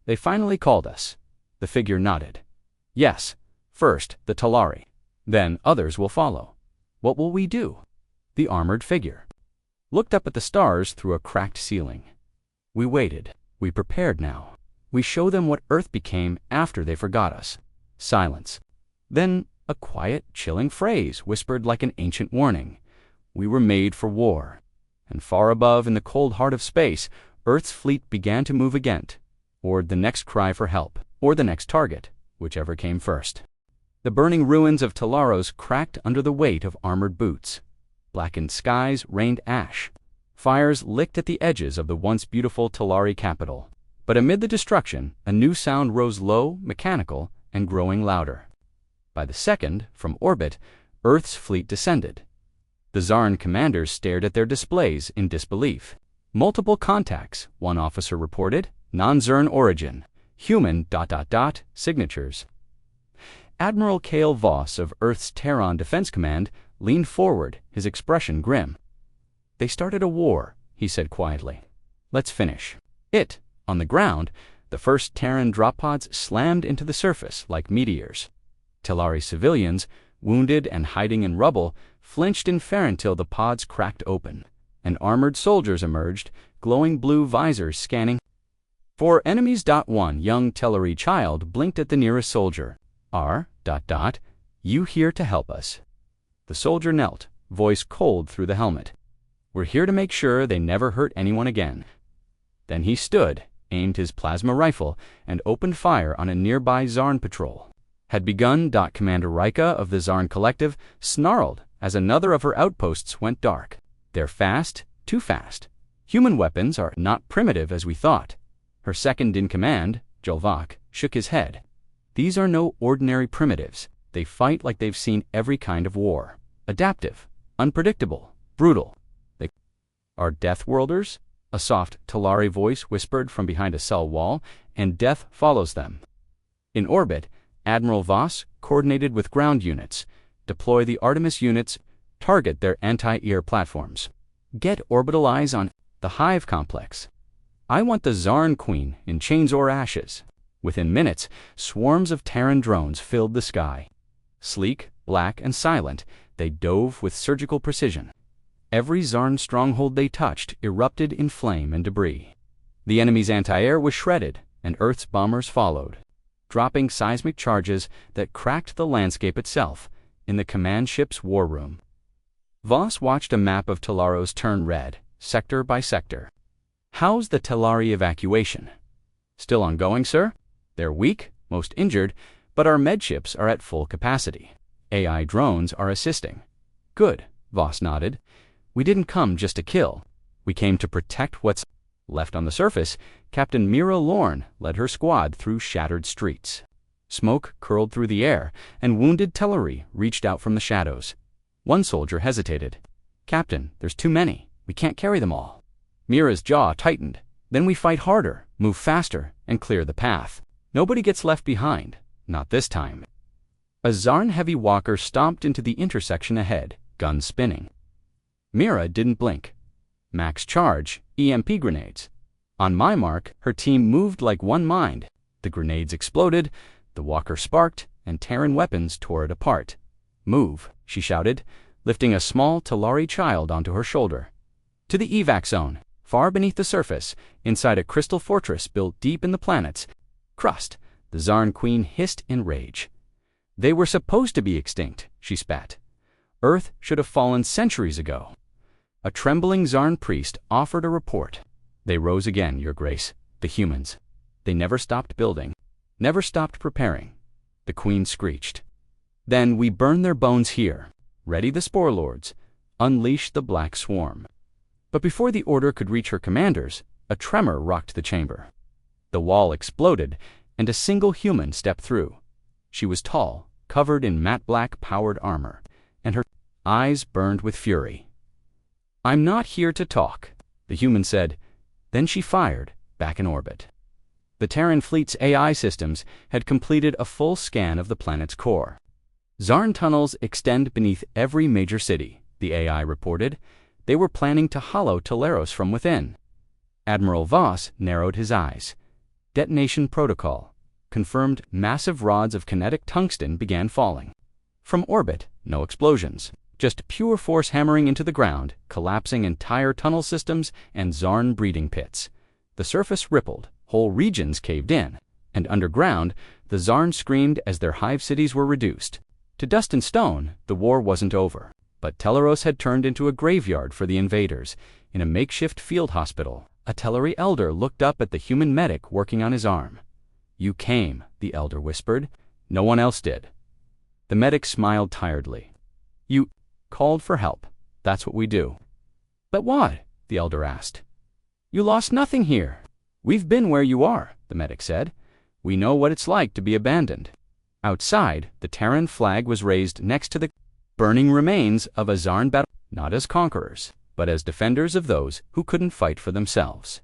"They finally called us." The figure nodded. "Yes, first the Talari. Then others will follow." "What will we do?" The armored figure looked up at the stars through a cracked ceiling. "We waited. We prepared now. We show them what Earth became after they forgot us." Silence. Then a quiet, chilling phrase whispered like an ancient warning. "We were made for war." And far above in the cold heart of space, Earth's fleet began to move again, or the next cry for help, or the next target, whichever came first. The burning ruins of Talaros cracked under the weight of armored boots. Blackened skies rained ash. Fires licked at the edges of the once beautiful Talari capital. But amid the destruction, a new sound rose low, mechanical, and growing louder. By the second, from orbit, Earth's fleet descended. The Zarn commanders stared at their displays in disbelief. "Multiple contacts," one officer reported. "Non-Zern origin. Human ... signatures." Admiral Cale Voss of Earth's Terran Defense Command leaned forward, his expression grim. "They started a war," he said quietly. "Let's finish it." On the ground, the first Terran drop pods slammed into the surface like meteors. Talari civilians, wounded and hiding in rubble, flinched in fear until the pods cracked open, and armored soldiers emerged, glowing blue visors scanning. "For enemies. One young Talari child blinked at the nearest soldier. "Are ... you here to help us?" The soldier knelt, voice cold through the helmet. "We're here to make sure they never hurt anyone again." Then he stood, aimed his plasma rifle, and opened fire on a nearby Zarn patrol. Had begun. Commander Rika of the Zarn Collective snarled as another of her outposts went dark. "They're fast, too fast. Human weapons are not primitive as we thought." Her second in command, Jolvak, shook his head. "These are no ordinary primitives. They fight like they've seen every kind of war. Adaptive, unpredictable, brutal. They are Deathworlders," a soft Talari voice whispered from behind a cell wall, "and death follows them." In orbit, Admiral Voss coordinated with ground units. "Deploy the Artemis units, target their anti-air platforms. Get orbital eyes on the Hive complex. I want the Zarn Queen in chains or ashes." Within minutes, swarms of Terran drones filled the sky. Sleek, black, and silent, they dove with surgical precision. Every Zarn stronghold they touched erupted in flame and debris. The enemy's anti-air was shredded, and Earth's bombers followed, dropping seismic charges that cracked the landscape itself in the command ship's war room. Voss watched a map of Tellaros turn red, sector by sector. "How's the Tellari evacuation?" "Still ongoing, sir. They're weak, most injured, but our medships are at full capacity. AI drones are assisting." "Good," Voss nodded. "We didn't come just to kill. We came to protect what's left on the surface." Captain Mira Lorne led her squad through shattered streets. Smoke curled through the air, and wounded Tellari reached out from the shadows. One soldier hesitated. "Captain, there's too many. We can't carry them all." Mira's jaw tightened. "Then we fight harder, move faster, and clear the path. Nobody gets left behind. Not this time." A Zarn heavy walker stomped into the intersection ahead, gun spinning. Mira didn't blink. Max charge, EMP grenades. On my mark, her team moved like one mind. The grenades exploded, the walker sparked, and Terran weapons tore it apart. "Move," she shouted, lifting a small Tellari child onto her shoulder. "To the evac zone, far beneath the surface, inside a crystal fortress built deep in the planet's crust," the Zarn queen hissed in rage. "They were supposed to be extinct," she spat. "Earth should have fallen centuries ago." A trembling Zarn priest offered a report. "They rose again, Your Grace, the humans. They never stopped building, never stopped preparing," the queen screeched. "Then we burn their bones here. Ready the Spore Lords. Unleash the Black Swarm." But before the order could reach her commanders, a tremor rocked the chamber. The wall exploded, and a single human stepped through. She was tall, covered in matte black powered armor, and her eyes burned with fury. "I'm not here to talk," the human said. Then she fired, back in orbit. The Terran fleet's AI systems had completed a full scan of the planet's core. "Zarn tunnels extend beneath every major city," the AI reported. They were planning to hollow Tellaros from within. Admiral Voss narrowed his eyes. Detonation protocol. Confirmed massive rods of kinetic tungsten began falling. From orbit, no explosions. Just pure force hammering into the ground, collapsing entire tunnel systems and Zarn breeding pits. The surface rippled, whole regions caved in, and underground, the Zarn screamed as their hive cities were reduced. To dust and stone, the war wasn't over, but Tellaros had turned into a graveyard for the invaders. In a makeshift field hospital, a Tellari elder looked up at the human medic working on his arm. "You came," the elder whispered. "No one else did." The medic smiled tiredly. "You called for help. That's what we do." "But what?" the elder asked. "You lost nothing here." "We've been where you are," the medic said. "We know what it's like to be abandoned." Outside, the Terran flag was raised next to the burning remains of a Zarn battle, not as conquerors, but as defenders of those who couldn't fight for themselves.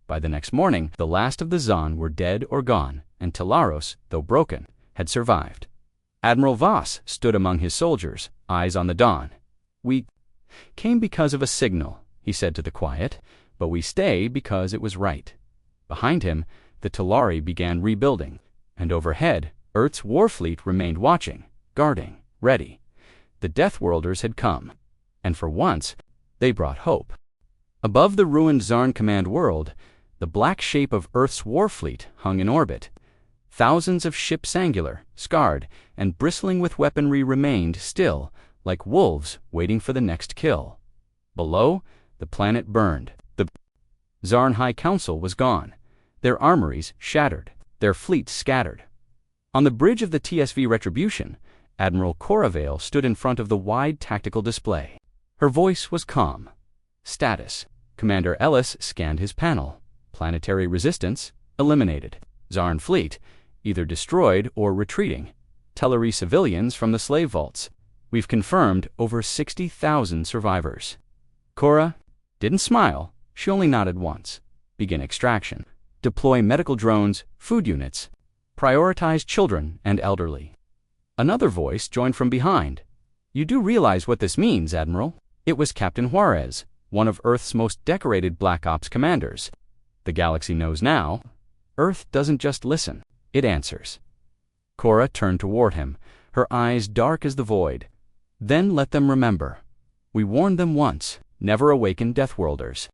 By the next morning, the last of the Zarn were dead or gone, and Tellaros, though broken, had survived. Admiral Voss stood among his soldiers, eyes on the dawn. "We came because of a signal," he said to the quiet, "but we stay because it was right." Behind him, the Tellari began rebuilding, and overhead, Earth's warfleet remained watching, guarding, ready. The Deathworlders had come, and for once, they brought hope. Above the ruined Zarn command world, the black shape of Earth's warfleet hung in orbit. Thousands of ships angular, scarred, and bristling with weaponry remained still, like wolves waiting for the next kill. Below, the planet burned. The Zarn High Council was gone, their armories shattered, their fleets scattered. On the bridge of the TSV Retribution, Admiral Coravale stood in front of the wide tactical display. Her voice was calm. Status. Commander Ellis scanned his panel. Planetary resistance eliminated. Zarn fleet either destroyed or retreating. Tellari civilians from the slave vaults. We've confirmed over 60,000 survivors. Cora didn't smile. She only nodded once. Begin extraction. Deploy medical drones, food units. Prioritize children and elderly. Another voice joined from behind. "You do realize what this means, Admiral?" It was Captain Juarez, one of Earth's most decorated Black Ops commanders. "The galaxy knows now. Earth doesn't just listen, it answers." Cora turned toward him, her eyes dark as the void. "Then let them remember. We warned them once, never awaken Deathworlders."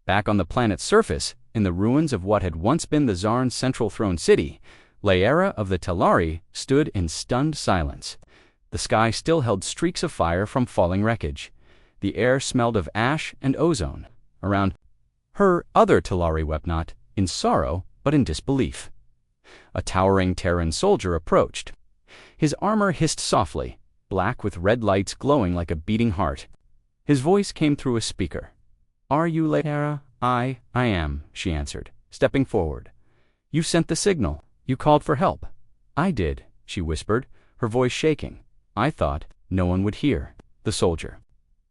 Back on the planet's surface, in the ruins of what had once been the Zarn's central throne city, Laera of the Tellari stood in stunned silence. The sky still held streaks of fire from falling wreckage. The air smelled of ash and ozone. Around her, other Talari wept not in sorrow but in disbelief. A towering Terran soldier approached. His armor hissed softly, black with red lights glowing like a beating heart. His voice came through a speaker. "Are you Lara?" I am," she answered, stepping forward. "You sent the signal. You called for help." "I did," she whispered, her voice shaking. "I thought no one would hear." The soldier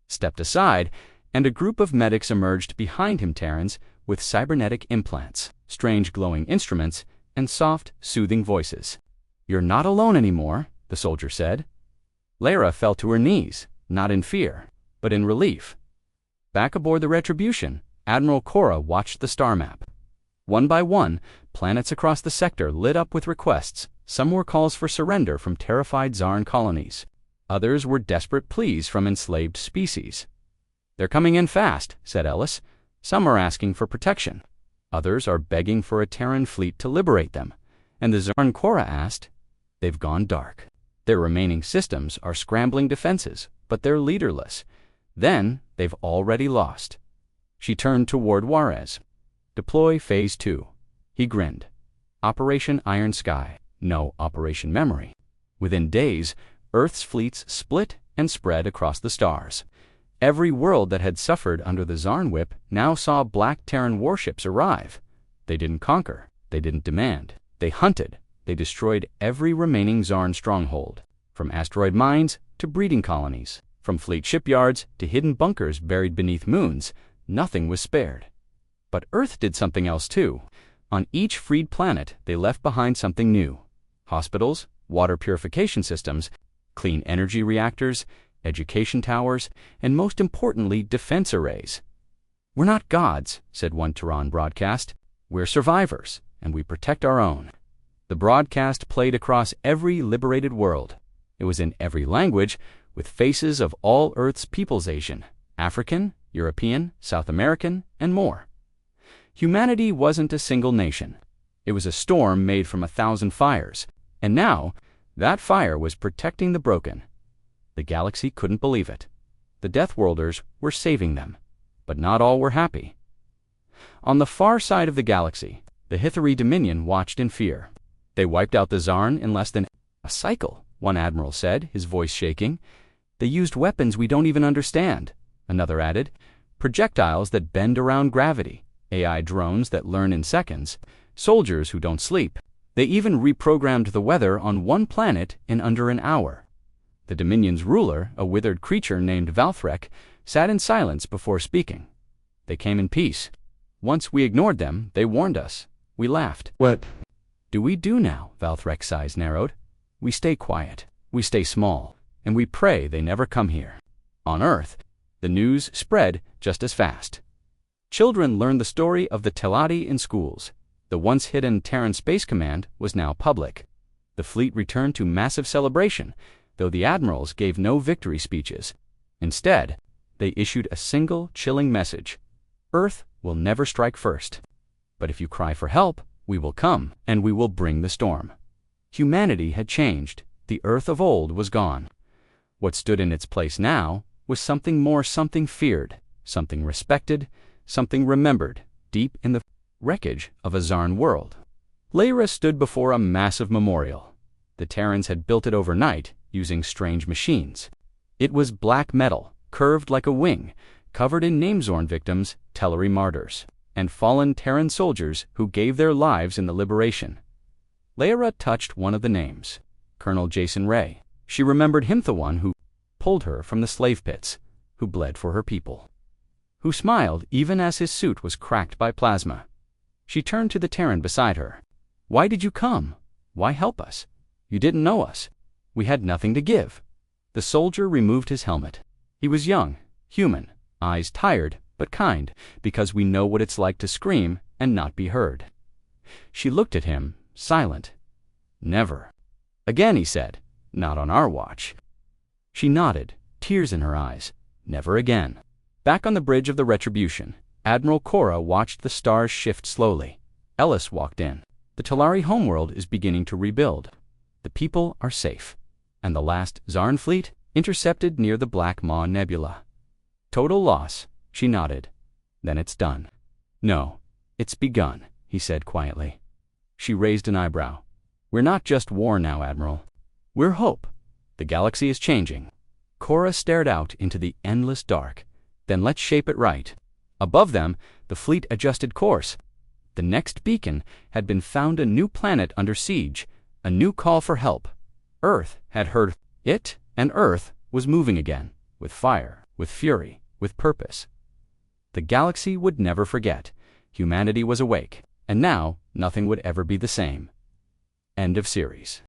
stepped aside, and a group of medics emerged behind him, Terrans with cybernetic implants, strange glowing instruments, and soft, soothing voices. "You're not alone anymore," the soldier said. Lara fell to her knees, not in fear, but in relief. Back aboard the Retribution, Admiral Cora watched the star map. One by one, planets across the sector lit up with requests. Some were calls for surrender from terrified Zarn colonies. Others were desperate pleas from enslaved species. "They're coming in fast," said Ellis. "Some are asking for protection. Others are begging for a Terran fleet to liberate them." And the Zarn Cora asked, "They've gone dark. Their remaining systems are scrambling defenses, but they're leaderless. Then they've already lost." She turned toward Juarez. "Deploy Phase 2. He grinned. "Operation Iron Sky. No Operation Memory." Within days, Earth's fleets split and spread across the stars. Every world that had suffered under the Zarn whip now saw black Terran warships arrive. They didn't conquer. They didn't demand. They hunted. They destroyed every remaining Zarn stronghold, from asteroid mines to breeding colonies, from fleet shipyards to hidden bunkers buried beneath moons. Nothing was spared. But Earth did something else too. On each freed planet, they left behind something new. Hospitals, water purification systems, clean energy reactors, education towers, and most importantly, defense arrays. "We're not gods," said one Terran broadcast. "We're survivors, and we protect our own." The broadcast played across every liberated world. It was in every language, with faces of all Earth's peoples: Asian, African, European, South American, and more. Humanity wasn't a single nation. It was a storm made from 1,000 fires, and now that fire was protecting the broken. The galaxy couldn't believe it. The Deathworlders were saving them, but not all were happy. On the far side of the galaxy, the Hithari Dominion watched in fear. "They wiped out the Zarn in less than a cycle," one admiral said, his voice shaking. "They used weapons we don't even understand," another added. "Projectiles that bend around gravity, AI drones that learn in seconds, soldiers who don't sleep. They even reprogrammed the weather on one planet in under an hour." The Dominion's ruler, a withered creature named Valthrek, sat in silence before speaking. "They came in peace. Once we ignored them, they warned us. We laughed." "What do we do now?" Valthrek's eyes narrowed. "We stay quiet. We stay small. And we pray they never come here." On Earth, the news spread just as fast. Children learned the story of the Teladi in schools. The once hidden Terran Space Command was now public. The fleet returned to massive celebration, though the admirals gave no victory speeches. Instead, they issued a single chilling message: "Earth will never strike first. But if you cry for help, we will come, and we will bring the storm." Humanity had changed. The Earth of old was gone. What stood in its place now was something more, something feared, something respected, something remembered deep in the wreckage of a Zarn world. Lara stood before a massive memorial. The Terrans had built it overnight using strange machines. It was black metal, curved like a wing, covered in Namezorn victims, Telari martyrs, and fallen Terran soldiers who gave their lives in the liberation. Lara touched one of the names, Colonel Jason Ray. She remembered him, the one who pulled her from the slave pits, who bled for her people, who smiled even as his suit was cracked by plasma. She turned to the Terran beside her. "Why did you come? Why help us? You didn't know us. We had nothing to give." The soldier removed his helmet. He was young, human, eyes tired but kind, because we know what it's like to scream and not be heard. She looked at him, silent. "Never." "Again," he said. "Not on our watch." She nodded, tears in her eyes. "Never again." Back on the bridge of the Retribution, Admiral Cora watched the stars shift slowly. Ellis walked in. "The Talari homeworld is beginning to rebuild. The people are safe, and the last Zarn fleet intercepted near the Black Maw Nebula." Total loss, she nodded. Then it's done. No, it's begun, he said quietly. She raised an eyebrow. We're not just war now, Admiral. We're hope. The galaxy is changing. Cora stared out into the endless dark. Then let's shape it right. Above them, the fleet adjusted course. The next beacon had been found, a new planet under siege, a new call for help. Earth had heard it, and Earth was moving again, with fire, with fury, with purpose. The galaxy would never forget. Humanity was awake, and now nothing would ever be the same. End of series.